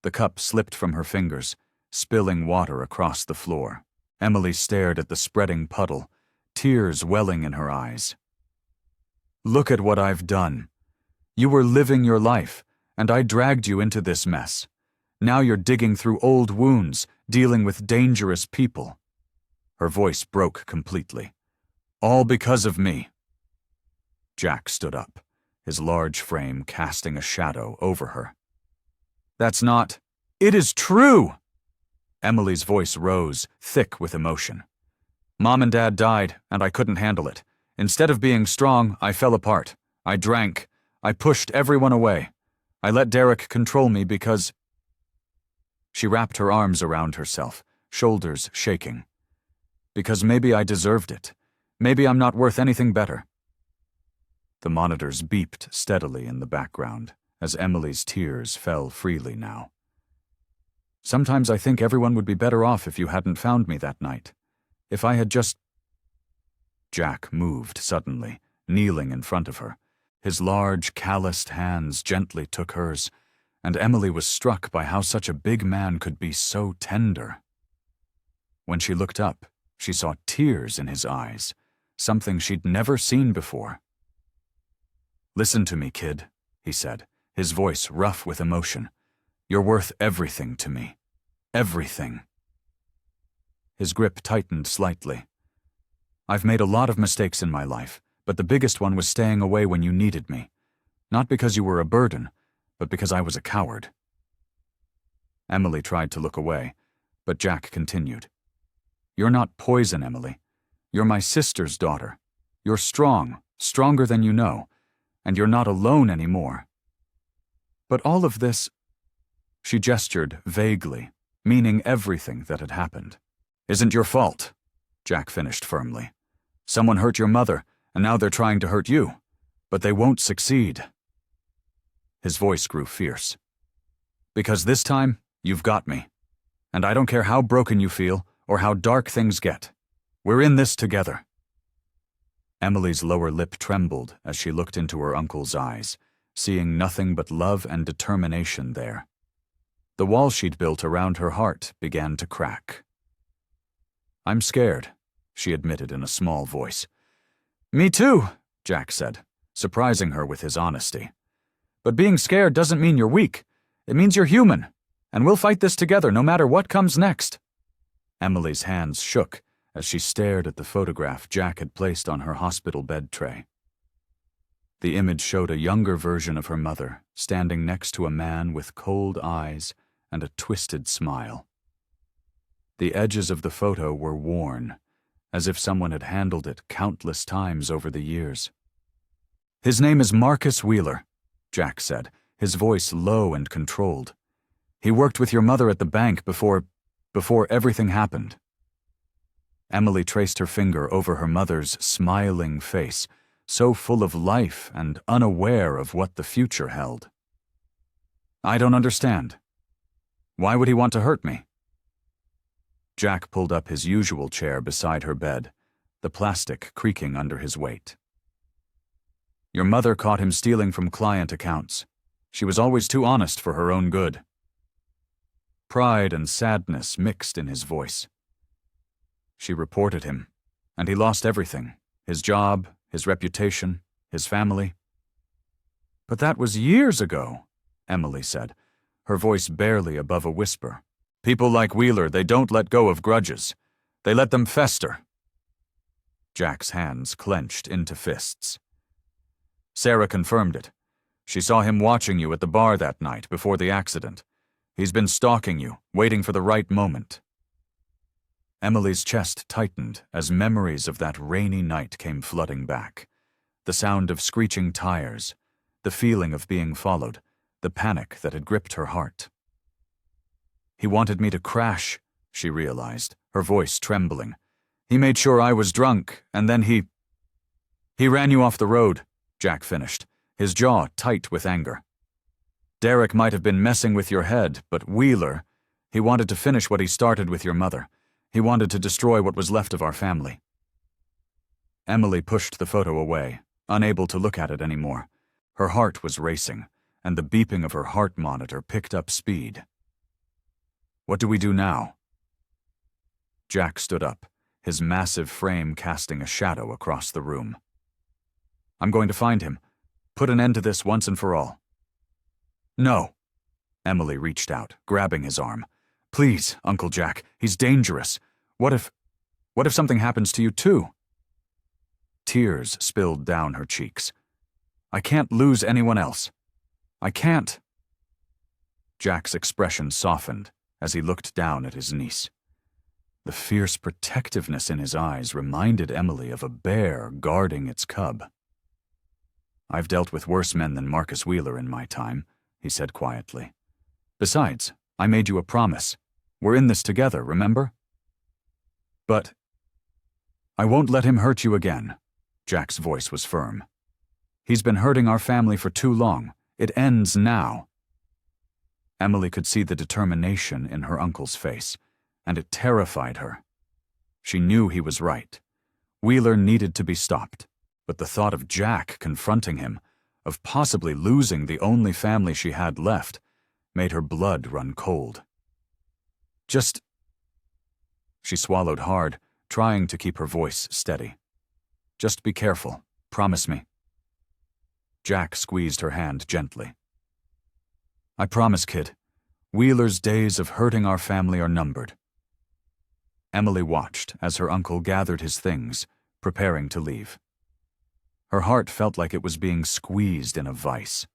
The cup slipped from her fingers, spilling water across the floor. Emily stared at the spreading puddle, tears welling in her eyes. "Look at what I've done. You were living your life, and I dragged you into this mess. Now you're digging through old wounds, dealing with dangerous people." Her voice broke completely. "All because of me." Jack stood up, his large frame casting a shadow over her. "That's not— It is true!" Emily's voice rose, thick with emotion. "Mom and Dad died, and I couldn't handle it. Instead of being strong, I fell apart. I drank. I pushed everyone away. I let Derek control me because—" She wrapped her arms around herself, shoulders shaking. "Because maybe I deserved it. Maybe I'm not worth anything better." The monitors beeped steadily in the background as Emily's tears fell freely now. "Sometimes I think everyone would be better off if you hadn't found me that night. If I had just—" Jack moved suddenly, kneeling in front of her. His large, calloused hands gently took hers, and Emily was struck by how such a big man could be so tender. When she looked up, she saw tears in his eyes, something she'd never seen before. "Listen to me, kid," he said, his voice rough with emotion. "You're worth everything to me. Everything." His grip tightened slightly. "I've made a lot of mistakes in my life, but the biggest one was staying away when you needed me. Not because you were a burden, but because I was a coward." Emily tried to look away, but Jack continued. "You're not poison, Emily. You're my sister's daughter. You're strong, stronger than you know, and you're not alone anymore. But all of this—" She gestured vaguely, meaning everything that had happened. Isn't your fault, Jack finished firmly. Someone hurt your mother, and now they're trying to hurt you. But they won't succeed. His voice grew fierce. Because this time, you've got me. And I don't care how broken you feel or how dark things get. We're in this together. Emily's lower lip trembled as she looked into her uncle's eyes, seeing nothing but love and determination there. The wall she'd built around her heart began to crack. I'm scared, she admitted in a small voice. Me too, Jack said, surprising her with his honesty. But being scared doesn't mean you're weak. It means you're human, and we'll fight this together no matter what comes next. Emily's hands shook as she stared at the photograph Jack had placed on her hospital bed tray. The image showed a younger version of her mother, standing next to a man with cold eyes and a twisted smile. The edges of the photo were worn, as if someone had handled it countless times over the years. His name is Marcus Wheeler, Jack said, his voice low and controlled. He worked with your mother at the bank before everything happened. Emily traced her finger over her mother's smiling face, so full of life and unaware of what the future held. I don't understand. Why would he want to hurt me? Jack pulled up his usual chair beside her bed, the plastic creaking under his weight. Your mother caught him stealing from client accounts. She was always too honest for her own good. Pride and sadness mixed in his voice. She reported him, and he lost everything, his job, his reputation, his family. But that was years ago, Emily said, her voice barely above a whisper. People like Wheeler, they don't let go of grudges. They let them fester. Jack's hands clenched into fists. Sarah confirmed it. She saw him watching you at the bar that night before the accident. He's been stalking you, waiting for the right moment. Emily's chest tightened as memories of that rainy night came flooding back. The sound of screeching tires, the feeling of being followed, the panic that had gripped her heart. He wanted me to crash, she realized, her voice trembling. He made sure I was drunk, and then he ran you off the road, Jack finished, his jaw tight with anger. Derek might have been messing with your head, but Wheeler, he wanted to finish what he started with your mother. He wanted to destroy what was left of our family. Emily pushed the photo away, unable to look at it anymore. Her heart was racing, and the beeping of her heart monitor picked up speed. What do we do now? Jack stood up, his massive frame casting a shadow across the room. I'm going to find him. Put an end to this once and for all. No. Emily reached out, grabbing his arm. Please, Uncle Jack, he's dangerous. What if something happens to you too? Tears spilled down her cheeks. I can't lose anyone else. I can't. Jack's expression softened as he looked down at his niece. The fierce protectiveness in his eyes reminded Emily of a bear guarding its cub. I've dealt with worse men than Marcus Wheeler in my time, he said quietly. Besides, I made you a promise. We're in this together, remember? But I won't let him hurt you again. Jack's voice was firm. He's been hurting our family for too long. It ends now. Emily could see the determination in her uncle's face, and it terrified her. She knew he was right. Wheeler needed to be stopped, but the thought of Jack confronting him, of possibly losing the only family she had left, made her blood run cold. She swallowed hard, trying to keep her voice steady. Just be careful, promise me. Jack squeezed her hand gently. I promise, kid. Wheeler's days of hurting our family are numbered. Emily watched as her uncle gathered his things, preparing to leave. Her heart felt like it was being squeezed in a vice.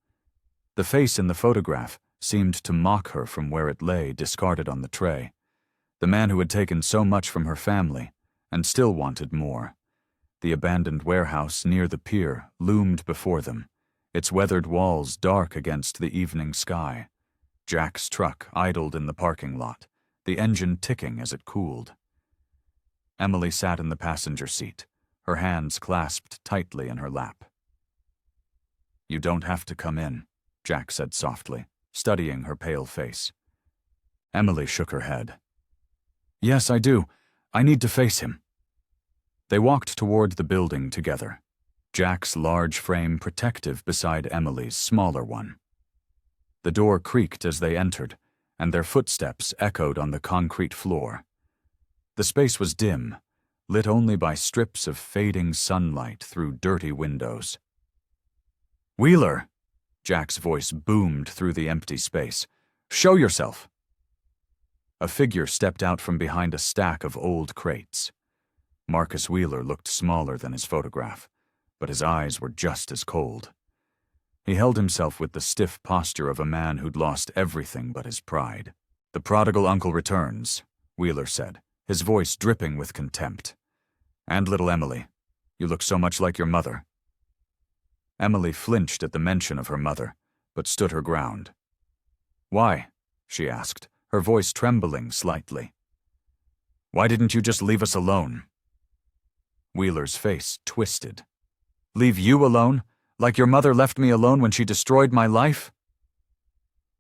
The face in the photograph seemed to mock her from where it lay discarded on the tray. The man who had taken so much from her family, and still wanted more. The abandoned warehouse near the pier loomed before them, its weathered walls dark against the evening sky. Jack's truck idled in the parking lot, the engine ticking as it cooled. Emily sat in the passenger seat, her hands clasped tightly in her lap. "You don't have to come in," Jack said softly, studying her pale face. Emily shook her head. "Yes, I do. I need to face him." They walked toward the building together, Jack's large frame protective beside Emily's smaller one. The door creaked as they entered, and their footsteps echoed on the concrete floor. The space was dim, lit only by strips of fading sunlight through dirty windows. "Wheeler!" Jack's voice boomed through the empty space. "Show yourself!" A figure stepped out from behind a stack of old crates. Marcus Wheeler looked smaller than his photograph, but his eyes were just as cold. He held himself with the stiff posture of a man who'd lost everything but his pride. "The prodigal uncle returns," Wheeler said, his voice dripping with contempt. "And little Emily. You look so much like your mother." Emily flinched at the mention of her mother, but stood her ground. "Why?" she asked, her voice trembling slightly. "Why didn't you just leave us alone?" Wheeler's face twisted. "Leave you alone? Like your mother left me alone when she destroyed my life?"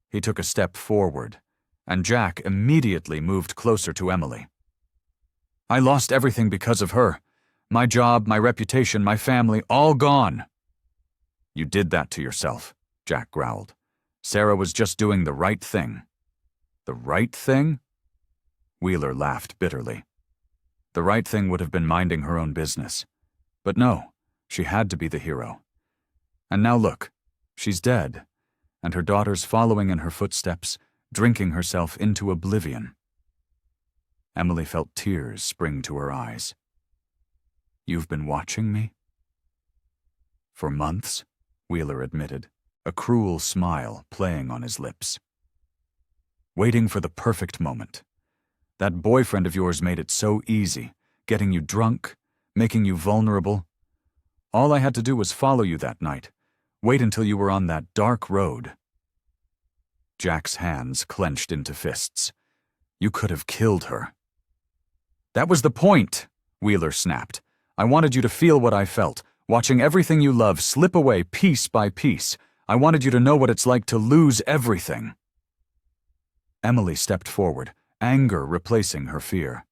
He took a step forward, and Jack immediately moved closer to Emily. "I lost everything because of her. My job, my reputation, my family, all gone." "You did that to yourself," Jack growled. "Sarah was just doing the right thing." "The right thing?" Wheeler laughed bitterly. The right thing would have been minding her own business. But no, she had to be the hero. And now look, she's dead, and her daughter's following in her footsteps, drinking herself into oblivion. Emily felt tears spring to her eyes. "You've been watching me?" "For months," Wheeler admitted, a cruel smile playing on his lips. "Waiting for the perfect moment. That boyfriend of yours made it so easy, getting you drunk, making you vulnerable. All I had to do was follow you that night, wait until you were on that dark road." Jack's hands clenched into fists. "You could have killed her." "That was the point," Wheeler snapped. "I wanted you to feel what I felt, watching everything you love slip away piece by piece. I wanted you to know what it's like to lose everything." Emily stepped forward, anger replacing her fear.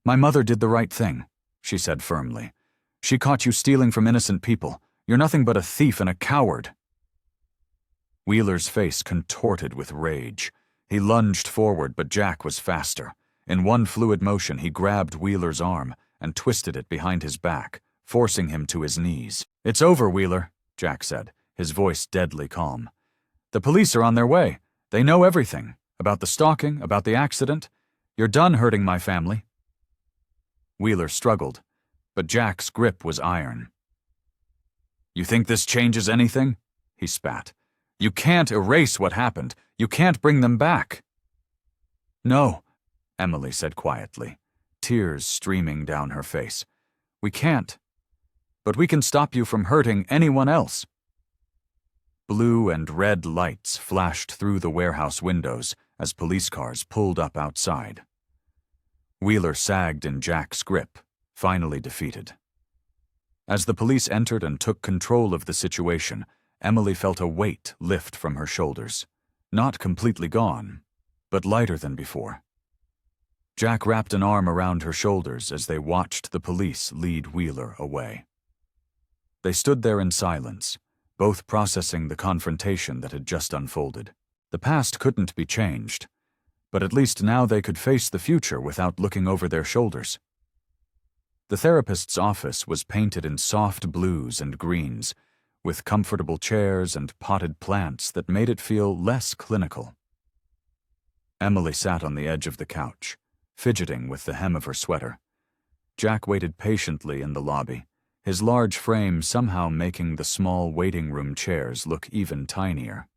"My mother did the right thing," she said firmly. "She caught you stealing from innocent people. You're nothing but a thief and a coward." Wheeler's face contorted with rage. He lunged forward, but Jack was faster. In one fluid motion, he grabbed Wheeler's arm and twisted it behind his back, forcing him to his knees. "It's over, Wheeler," Jack said, his voice deadly calm. "The police are on their way. They know everything. About the stalking, about the accident. You're done hurting my family." Wheeler struggled, but Jack's grip was iron. "You think this changes anything?" he spat. "You can't erase what happened. You can't bring them back." "No," Emily said quietly, tears streaming down her face. "We can't. But we can stop you from hurting anyone else." Blue and red lights flashed through the warehouse windows as police cars pulled up outside. Wheeler sagged in Jack's grip, finally defeated. As the police entered and took control of the situation, Emily felt a weight lift from her shoulders. Not completely gone, but lighter than before. Jack wrapped an arm around her shoulders as they watched the police lead Wheeler away. They stood there in silence, both processing the confrontation that had just unfolded. The past couldn't be changed, but at least now they could face the future without looking over their shoulders. The therapist's office was painted in soft blues and greens, with comfortable chairs and potted plants that made it feel less clinical. Emily sat on the edge of the couch, fidgeting with the hem of her sweater. Jack waited patiently in the lobby, his large frame somehow making the small waiting room chairs look even tinier.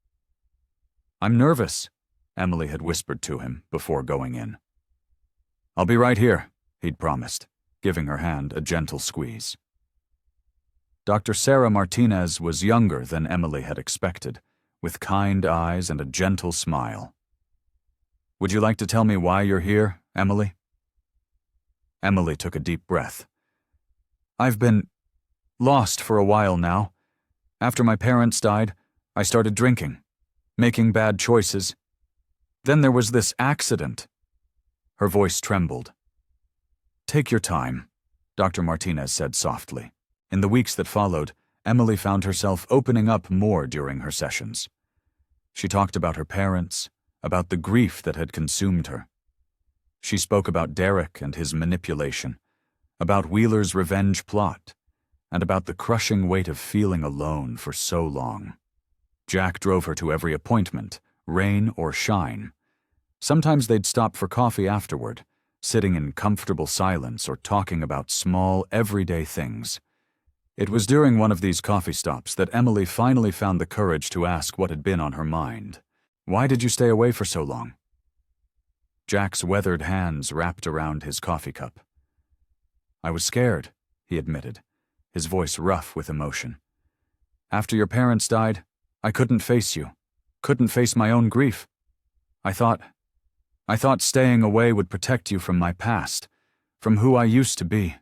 "I'm nervous," Emily had whispered to him before going in. "I'll be right here," he'd promised, giving her hand a gentle squeeze. Dr. Sarah Martinez was younger than Emily had expected, with kind eyes and a gentle smile. "Would you like to tell me why you're here, Emily?" Emily took a deep breath. I've been lost for a while now. After my parents died, I started drinking, making bad choices. Then there was this accident. Her voice trembled. Take your time, Dr. Martinez said softly. In the weeks that followed, Emily found herself opening up more during her sessions. She talked about her parents, about the grief that had consumed her. She spoke about Derek and his manipulation, about Wheeler's revenge plot, and about the crushing weight of feeling alone for so long. Jack drove her to every appointment, rain or shine. Sometimes they'd stop for coffee afterward, sitting in comfortable silence or talking about small, everyday things. It was during one of these coffee stops that Emily finally found the courage to ask what had been on her mind. Why did you stay away for so long? Jack's weathered hands wrapped around his coffee cup. I was scared, he admitted, his voice rough with emotion. After your parents died, I couldn't face you, couldn't face my own grief. I thought staying away would protect you from my past, from who I used to be.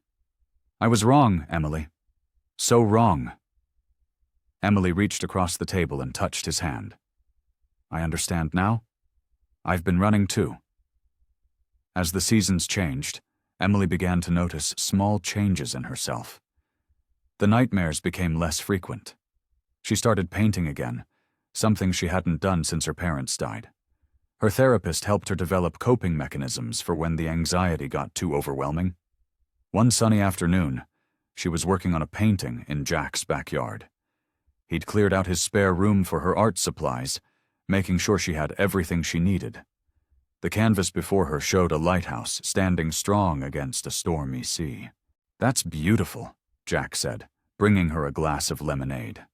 I was wrong, Emily. So wrong. Emily reached across the table and touched his hand. I understand now. I've been running too. As the seasons changed, Emily began to notice small changes in herself. The nightmares became less frequent. She started painting again, something she hadn't done since her parents died. Her therapist helped her develop coping mechanisms for when the anxiety got too overwhelming. One sunny afternoon, she was working on a painting in Jack's backyard. He'd cleared out his spare room for her art supplies, making sure she had everything she needed. The canvas before her showed a lighthouse standing strong against a stormy sea. That's beautiful, Jack said, bringing her a glass of lemonade.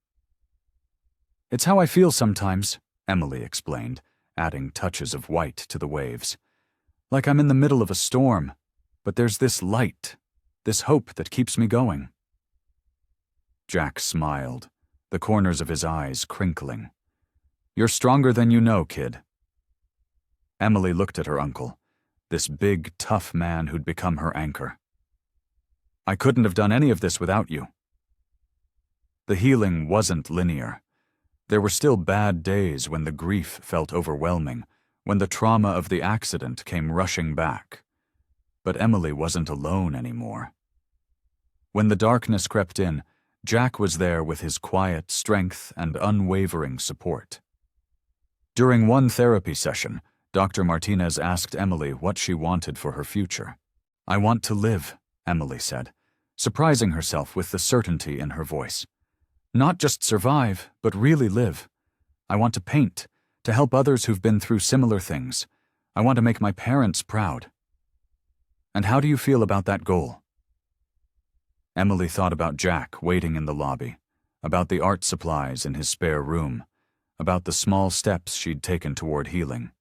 It's how I feel sometimes, Emily explained, adding touches of white to the waves. Like I'm in the middle of a storm, but there's this light, this hope that keeps me going. Jack smiled, the corners of his eyes crinkling. You're stronger than you know, kid. Emily looked at her uncle, this big, tough man who'd become her anchor. I couldn't have done any of this without you. The healing wasn't linear. There were still bad days when the grief felt overwhelming, when the trauma of the accident came rushing back. But Emily wasn't alone anymore. When the darkness crept in, Jack was there with his quiet strength and unwavering support. During one therapy session, Dr. Martinez asked Emily what she wanted for her future. I want to live, Emily said, surprising herself with the certainty in her voice. Not just survive, but really live. I want to paint, to help others who've been through similar things. I want to make my parents proud. And how do you feel about that goal? Emily thought about Jack waiting in the lobby, about the art supplies in his spare room, about the small steps she'd taken toward healing.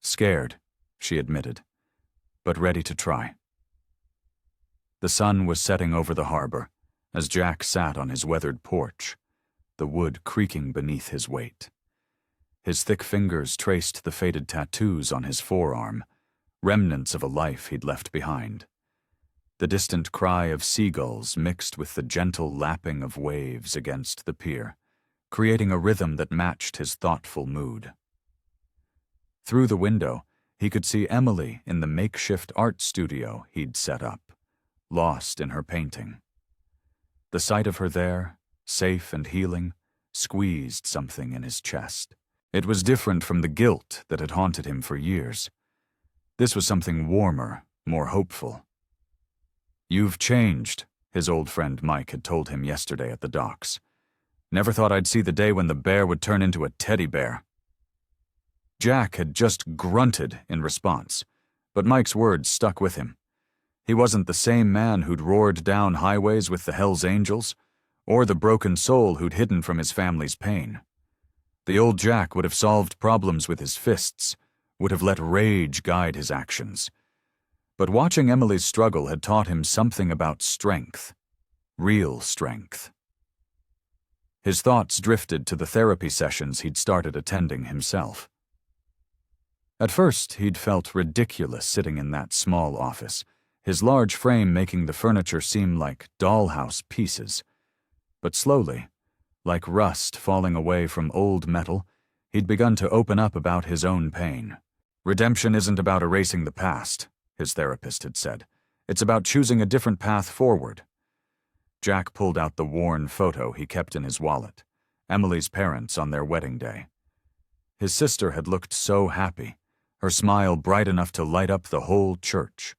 Scared, she admitted, but ready to try. The sun was setting over the harbor as Jack sat on his weathered porch, the wood creaking beneath his weight. His thick fingers traced the faded tattoos on his forearm, remnants of a life he'd left behind. The distant cry of seagulls mixed with the gentle lapping of waves against the pier, creating a rhythm that matched his thoughtful mood. Through the window, he could see Emily in the makeshift art studio he'd set up, lost in her painting. The sight of her there, safe and healing, squeezed something in his chest. It was different from the guilt that had haunted him for years. This was something warmer, more hopeful. You've changed, his old friend Mike had told him yesterday at the docks. Never thought I'd see the day when the bear would turn into a teddy bear. Jack had just grunted in response, but Mike's words stuck with him. He wasn't the same man who'd roared down highways with the Hells Angels, or the broken soul who'd hidden from his family's pain. The old Jack would have solved problems with his fists, would have let rage guide his actions. But watching Emily's struggle had taught him something about strength, real strength. His thoughts drifted to the therapy sessions he'd started attending himself. At first, he'd felt ridiculous sitting in that small office, his large frame making the furniture seem like dollhouse pieces. But slowly, like rust falling away from old metal, he'd begun to open up about his own pain. Redemption isn't about erasing the past, his therapist had said. It's about choosing a different path forward. Jack pulled out the worn photo he kept in his wallet, Emily's parents on their wedding day. His sister had looked so happy, her smile bright enough to light up the whole church.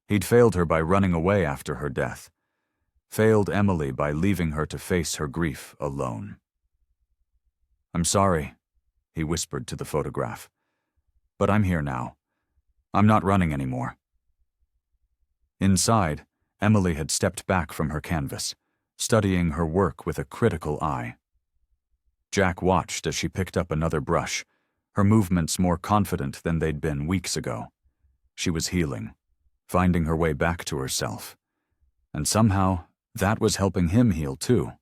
He'd failed her by running away after her death, failed Emily by leaving her to face her grief alone. "I'm sorry," he whispered to the photograph, "but I'm here now. I'm not running anymore." Inside, Emily had stepped back from her canvas, studying her work with a critical eye. Jack watched as she picked up another brush, her movements more confident than they'd been weeks ago. She was healing, finding her way back to herself. And somehow, that was helping him heal too.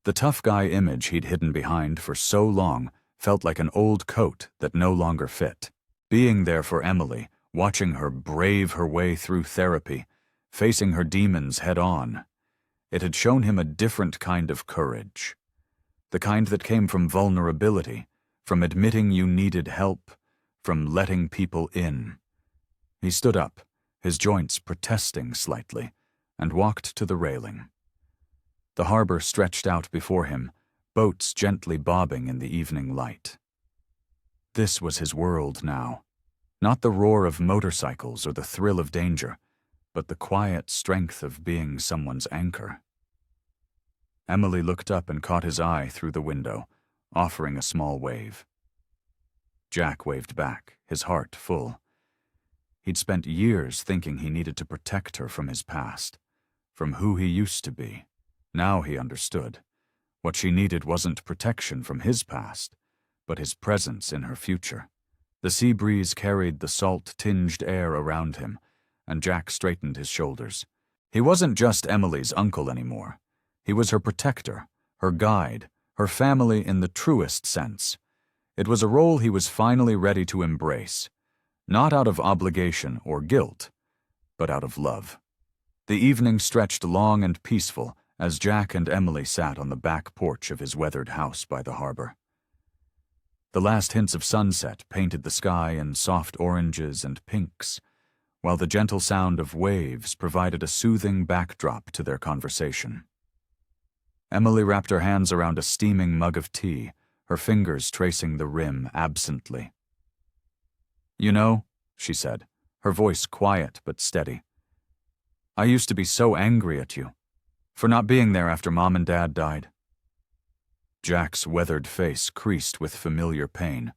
The tough guy image he'd hidden behind for so long felt like an old coat that no longer fit. Being there for Emily, watching her brave her way through therapy, facing her demons head-on, it had shown him a different kind of courage. The kind that came from vulnerability, from admitting you needed help, from letting people in. He stood up, his joints protesting slightly, and walked to the railing. The harbor stretched out before him, boats gently bobbing in the evening light. This was his world now. Not the roar of motorcycles or the thrill of danger, but the quiet strength of being someone's anchor. Emily looked up and caught his eye through the window, offering a small wave. Jack waved back, his heart full. He'd spent years thinking he needed to protect her from his past, from who he used to be. Now he understood. What she needed wasn't protection from his past, but his presence in her future. The sea breeze carried the salt-tinged air around him, and Jack straightened his shoulders. He wasn't just Emily's uncle anymore. He was her protector, her guide, her family in the truest sense. It was a role he was finally ready to embrace, not out of obligation or guilt, but out of love. The evening stretched long and peaceful as Jack and Emily sat on the back porch of his weathered house by the harbor. The last hints of sunset painted the sky in soft oranges and pinks, while the gentle sound of waves provided a soothing backdrop to their conversation. Emily wrapped her hands around a steaming mug of tea, her fingers tracing the rim absently. "You know," she said, her voice quiet but steady, "I used to be so angry at you, for not being there after Mom and Dad died." Jack's weathered face creased with familiar pain,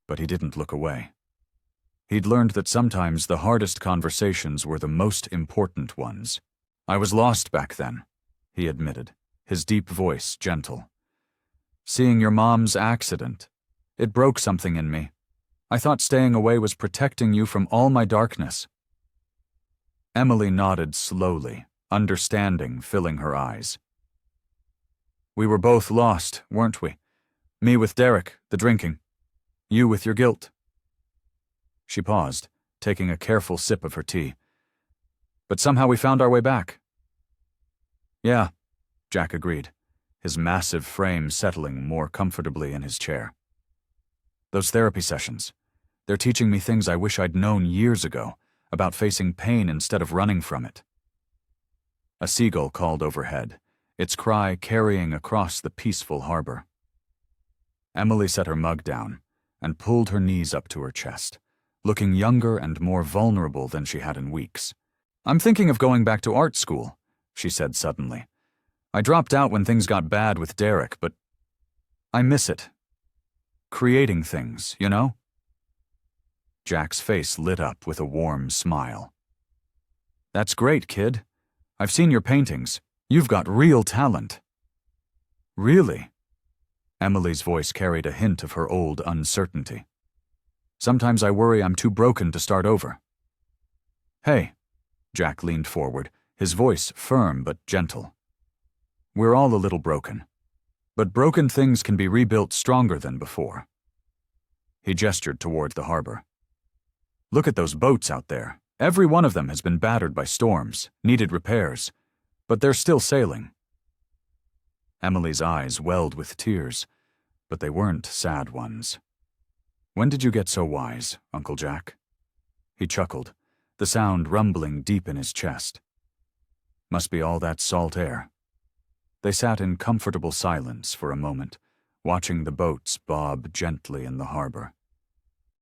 but he didn't look away. He'd learned that sometimes the hardest conversations were the most important ones. "I was lost back then," he admitted, his deep voice gentle. "Seeing your mom's accident, it broke something in me. I thought staying away was protecting you from all my darkness." Emily nodded slowly, understanding filling her eyes. "We were both lost, weren't we? Me with Derek, the drinking. You with your guilt." She paused, taking a careful sip of her tea. "But somehow we found our way back." "Yeah," Jack agreed, his massive frame settling more comfortably in his chair. "Those therapy sessions, they're teaching me things I wish I'd known years ago, about facing pain instead of running from it." A seagull called overhead, its cry carrying across the peaceful harbor. Emily set her mug down and pulled her knees up to her chest, looking younger and more vulnerable than she had in weeks. "I'm thinking of going back to art school," she said suddenly. "I dropped out when things got bad with Derek, but I miss it. Creating things, you know?" Jack's face lit up with a warm smile. "That's great, kid. I've seen your paintings. You've got real talent." "Really?" Emily's voice carried a hint of her old uncertainty. "Sometimes I worry I'm too broken to start over." "Hey," Jack leaned forward, his voice firm but gentle. "We're all a little broken, but broken things can be rebuilt stronger than before." He gestured toward the harbor. "Look at those boats out there, Every one of them has been battered by storms, needed repairs, but they're still sailing. Emily's eyes welled with tears, but they weren't sad ones. When did you get so wise, Uncle Jack? He chuckled, the sound rumbling deep in his chest. Must be all that salt air. They sat in comfortable silence for a moment, watching the boats bob gently in the harbor.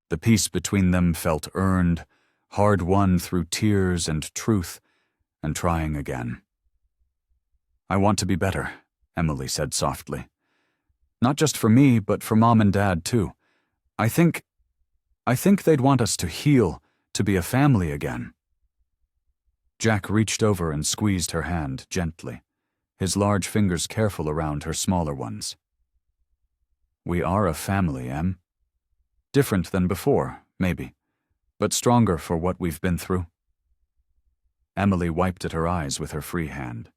The peace between them felt earned, hard-won through tears and truth, and trying again. I want to be better, Emily said softly. Not just for me, but for Mom and Dad, too. I think they'd want us to heal, to be a family again. Jack reached over and squeezed her hand gently, his large fingers careful around her smaller ones. We are a family, Em. Different than before, maybe, but stronger for what we've been through. Emily wiped at her eyes with her free hand.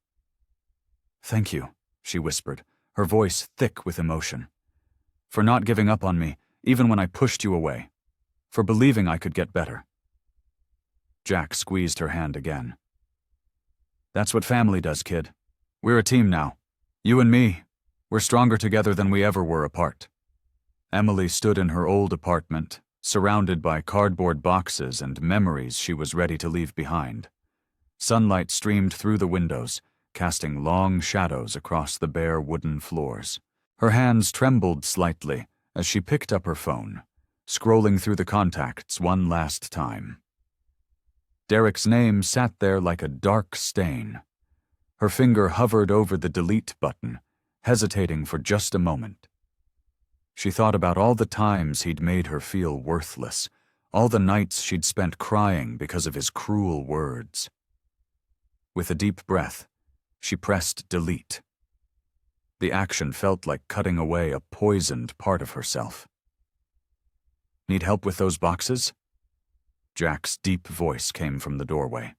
Thank you, she whispered, her voice thick with emotion. For not giving up on me, even when I pushed you away. For believing I could get better. Jack squeezed her hand again. That's what family does, kid. We're a team now. You and me. We're stronger together than we ever were apart. Emily stood in her old apartment, surrounded by cardboard boxes and memories she was ready to leave behind. Sunlight streamed through the windows, casting long shadows across the bare wooden floors. Her hands trembled slightly as she picked up her phone, scrolling through the contacts one last time. Derek's name sat there like a dark stain. Her finger hovered over the delete button, hesitating for just a moment. She thought about all the times he'd made her feel worthless, all the nights she'd spent crying because of his cruel words. With a deep breath, she pressed delete. The action felt like cutting away a poisoned part of herself. Need help with those boxes? Jack's deep voice came from the doorway.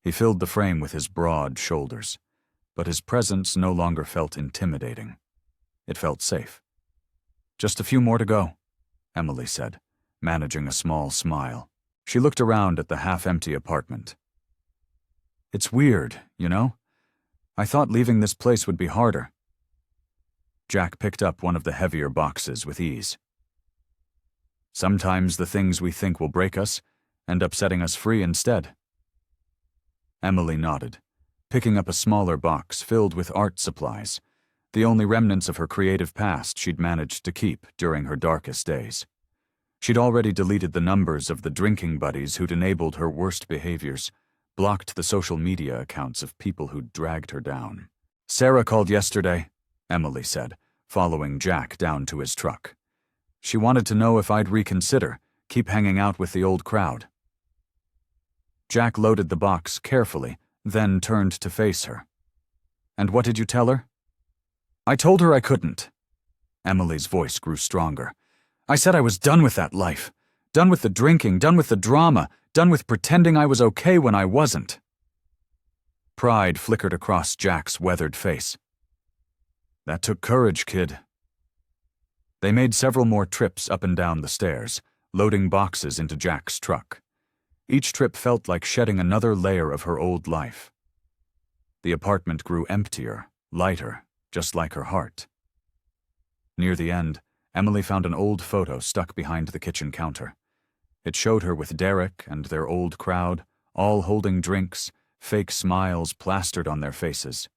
He filled the frame with his broad shoulders, but his presence no longer felt intimidating. It felt safe. Just a few more to go, Emily said, managing a small smile. She looked around at the half-empty apartment. It's weird, you know? I thought leaving this place would be harder. Jack picked up one of the heavier boxes with ease. Sometimes the things we think will break us end up setting us free instead. Emily nodded, picking up a smaller box filled with art supplies, the only remnants of her creative past she'd managed to keep during her darkest days. She'd already deleted the numbers of the drinking buddies who'd enabled her worst behaviors, blocked the social media accounts of people who'd dragged her down. Sarah called yesterday, Emily said, following Jack down to his truck. She wanted to know if I'd reconsider, keep hanging out with the old crowd. Jack loaded the box carefully, then turned to face her. And what did you tell her? I told her I couldn't. Emily's voice grew stronger. I said I was done with that life. Done with the drinking, done with the drama, done with pretending I was okay when I wasn't. Pride flickered across Jack's weathered face. That took courage, kid. They made several more trips up and down the stairs, loading boxes into Jack's truck. Each trip felt like shedding another layer of her old life. The apartment grew emptier, lighter, just like her heart. Near the end, Emily found an old photo stuck behind the kitchen counter. It showed her with Derek and their old crowd, all holding drinks, fake smiles plastered on their faces.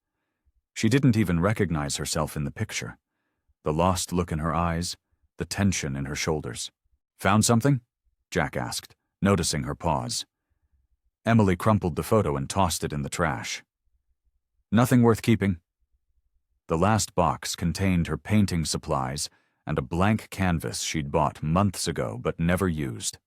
She didn't even recognize herself in the picture. The lost look in her eyes, the tension in her shoulders. Found something? Jack asked, noticing her pause. Emily crumpled the photo and tossed it in the trash. Nothing worth keeping. The last box contained her painting supplies and a blank canvas she'd bought months ago but never used.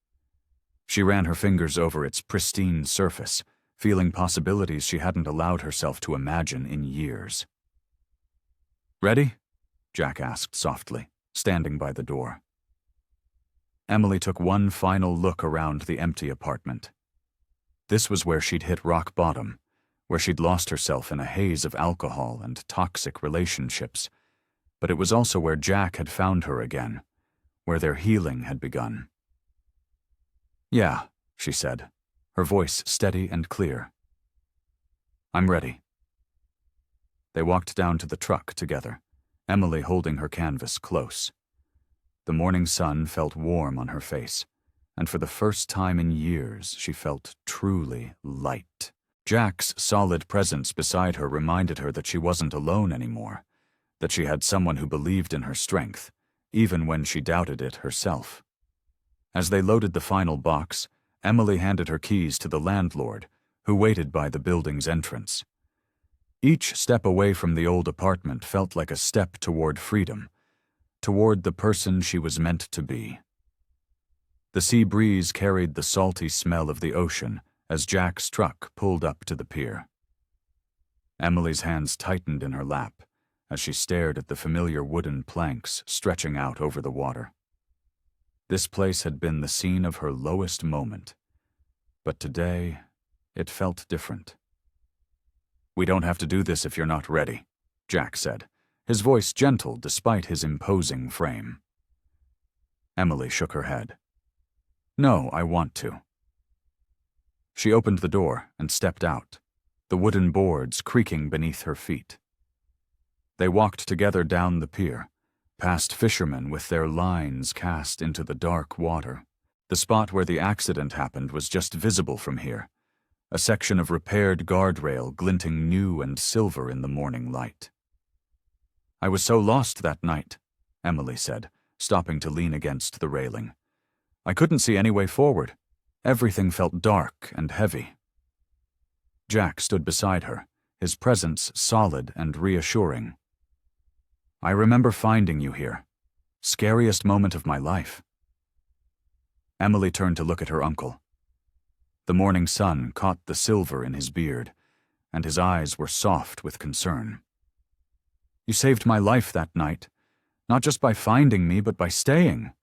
She ran her fingers over its pristine surface, feeling possibilities she hadn't allowed herself to imagine in years. Ready? Jack asked softly, standing by the door. Emily took one final look around the empty apartment. This was where she'd hit rock bottom, where she'd lost herself in a haze of alcohol and toxic relationships, but it was also where Jack had found her again, where their healing had begun. Yeah, she said, her voice steady and clear. "I'm ready." They walked down to the truck together, Emily holding her canvas close. The morning sun felt warm on her face, and for the first time in years she felt truly light. Jack's solid presence beside her reminded her that she wasn't alone anymore, that she had someone who believed in her strength, even when she doubted it herself. As they loaded the final box, Emily handed her keys to the landlord, who waited by the building's entrance. Each step away from the old apartment felt like a step toward freedom, toward the person she was meant to be. The sea breeze carried the salty smell of the ocean as Jack's truck pulled up to the pier. Emily's hands tightened in her lap as she stared at the familiar wooden planks stretching out over the water. This place had been the scene of her lowest moment, but today it felt different. "We don't have to do this if you're not ready," Jack said, his voice gentle despite his imposing frame. Emily shook her head. "No, I want to." She opened the door and stepped out, the wooden boards creaking beneath her feet. They walked together down the pier, past fishermen with their lines cast into the dark water. The spot where the accident happened was just visible from here, a section of repaired guardrail glinting new and silver in the morning light. "I was so lost that night," Emily said, stopping to lean against the railing. "I couldn't see any way forward. Everything felt dark and heavy." Jack stood beside her, his presence solid and reassuring. "I remember finding you here. Scariest moment of my life." Emily turned to look at her uncle. The morning sun caught the silver in his beard, and his eyes were soft with concern. "You saved my life that night, not just by finding me, but by staying,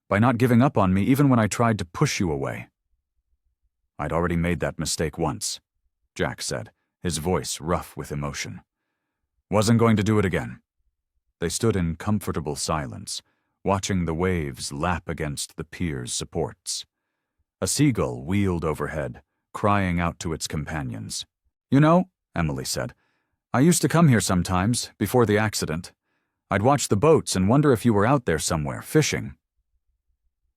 by not giving up on me even when I tried to push you away." "I'd already made that mistake once," Jack said, his voice rough with emotion. "Wasn't going to do it again." They stood in comfortable silence, watching the waves lap against the pier's supports. A seagull wheeled overhead, crying out to its companions. "You know," Emily said, "I used to come here sometimes, before the accident. I'd watch the boats and wonder if you were out there somewhere, fishing."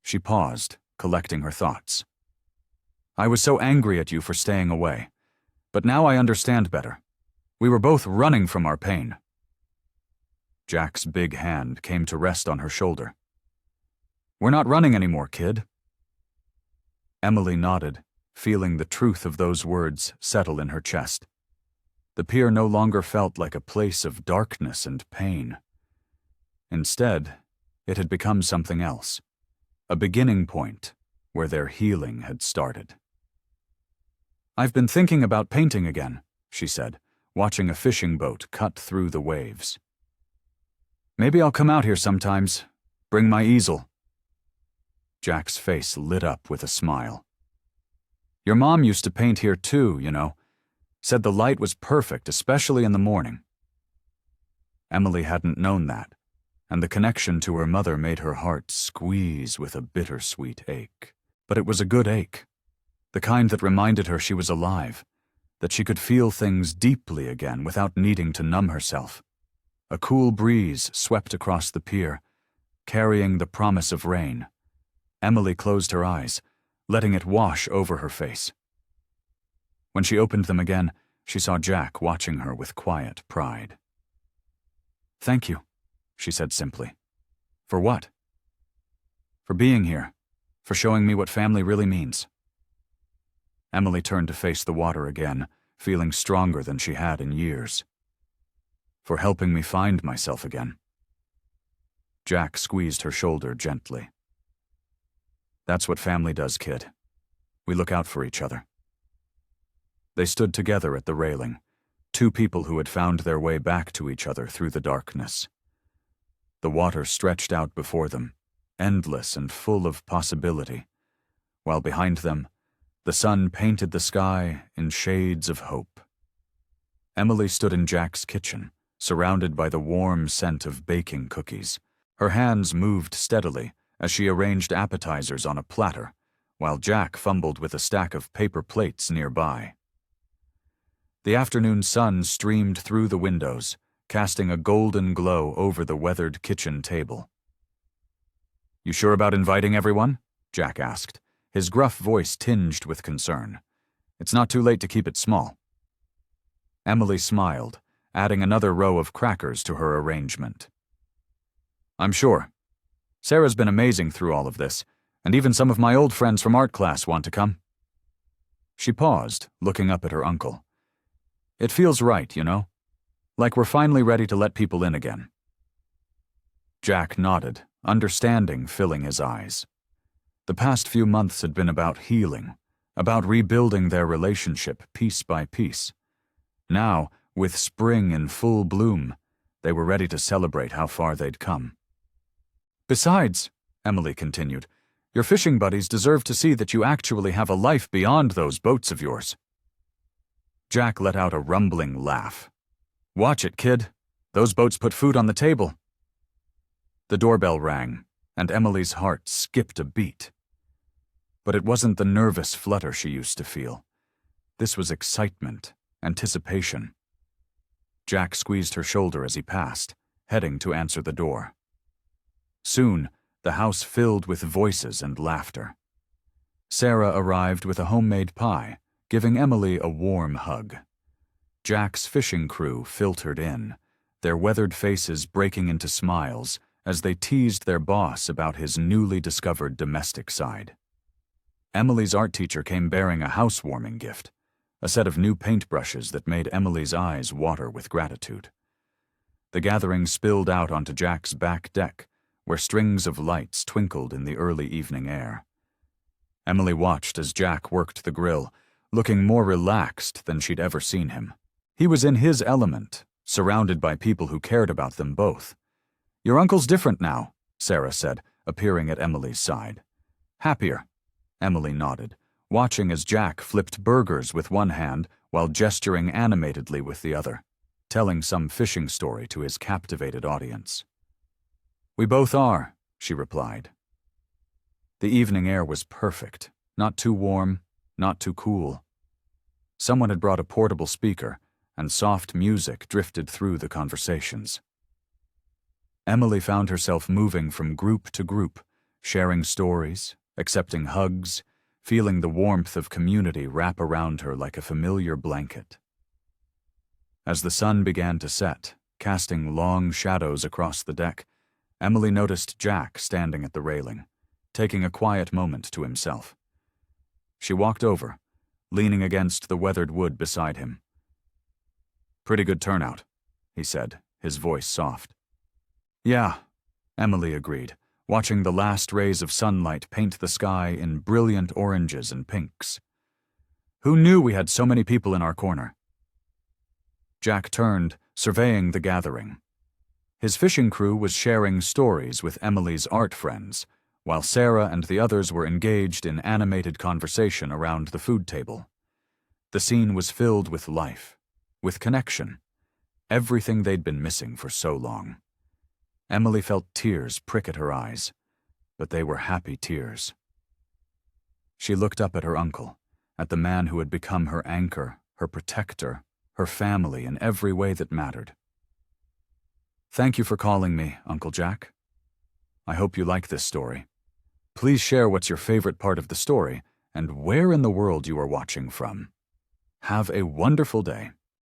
She paused, collecting her thoughts. "I was so angry at you for staying away. But now I understand better. We were both running from our pain." Jack's big hand came to rest on her shoulder. "We're not running anymore, kid." Emily nodded, feeling the truth of those words settle in her chest. The pier no longer felt like a place of darkness and pain. Instead, it had become something else, a beginning point where their healing had started. "I've been thinking about painting again," she said, watching a fishing boat cut through the waves. "Maybe I'll come out here sometimes, bring my easel." Jack's face lit up with a smile. "Your mom used to paint here too, you know. Said the light was perfect, especially in the morning." Emily hadn't known that, and the connection to her mother made her heart squeeze with a bittersweet ache. But it was a good ache, the kind that reminded her she was alive, that she could feel things deeply again without needing to numb herself. A cool breeze swept across the pier, carrying the promise of rain. Emily closed her eyes, letting it wash over her face. When she opened them again, she saw Jack watching her with quiet pride. "Thank you," she said simply. "For what?" "For being here, for showing me what family really means." Emily turned to face the water again, feeling stronger than she had in years. "For helping me find myself again." Jack squeezed her shoulder gently. "That's what family does, kid. We look out for each other." They stood together at the railing, two people who had found their way back to each other through the darkness. The water stretched out before them, endless and full of possibility, while behind them, the sun painted the sky in shades of hope. Emily stood in Jack's kitchen, surrounded by the warm scent of baking cookies. Her hands moved steadily as she arranged appetizers on a platter, while Jack fumbled with a stack of paper plates nearby. The afternoon sun streamed through the windows, casting a golden glow over the weathered kitchen table. "You sure about inviting everyone?" Jack asked, his gruff voice tinged with concern. "It's not too late to keep it small." Emily smiled, adding another row of crackers to her arrangement. "I'm sure. Sarah's been amazing through all of this, and even some of my old friends from art class want to come." She paused, looking up at her uncle. "It feels right, you know? Like we're finally ready to let people in again." Jack nodded, understanding filling his eyes. The past few months had been about healing, about rebuilding their relationship piece by piece. Now, with spring in full bloom, they were ready to celebrate how far they'd come. "Besides," Emily continued, "your fishing buddies deserve to see that you actually have a life beyond those boats of yours." Jack let out a rumbling laugh. "Watch it, kid. Those boats put food on the table." The doorbell rang, and Emily's heart skipped a beat. But it wasn't the nervous flutter she used to feel. This was excitement, anticipation. Jack squeezed her shoulder as he passed, heading to answer the door. Soon, the house filled with voices and laughter. Sarah arrived with a homemade pie, giving Emily a warm hug. Jack's fishing crew filtered in, their weathered faces breaking into smiles as they teased their boss about his newly discovered domestic side. Emily's art teacher came bearing a housewarming gift, a set of new paintbrushes that made Emily's eyes water with gratitude. The gathering spilled out onto Jack's back deck, where strings of lights twinkled in the early evening air. Emily watched as Jack worked the grill, looking more relaxed than she'd ever seen him. He was in his element, surrounded by people who cared about them both. "Your uncle's different now," Sarah said, appearing at Emily's side. "Happier," Emily nodded, watching as Jack flipped burgers with one hand while gesturing animatedly with the other, telling some fishing story to his captivated audience. "We both are," she replied. The evening air was perfect, not too warm, not too cool. Someone had brought a portable speaker, and soft music drifted through the conversations. Emily found herself moving from group to group, sharing stories, accepting hugs, feeling the warmth of community wrap around her like a familiar blanket. As the sun began to set, casting long shadows across the deck, Emily noticed Jack standing at the railing, taking a quiet moment to himself. She walked over, leaning against the weathered wood beside him. "Pretty good turnout," he said, his voice soft. "Yeah," Emily agreed, watching the last rays of sunlight paint the sky in brilliant oranges and pinks. "Who knew we had so many people in our corner?" Jack turned, surveying the gathering. His fishing crew was sharing stories with Emily's art friends, while Sarah and the others were engaged in animated conversation around the food table. The scene was filled with life, with connection, everything they'd been missing for so long. Emily felt tears prick at her eyes, but they were happy tears. She looked up at her uncle, at the man who had become her anchor, her protector, her family in every way that mattered. "Thank you for calling me, Uncle Jack. I hope you like this story. Please share what's your favorite part of the story and where in the world you are watching from. Have a wonderful day."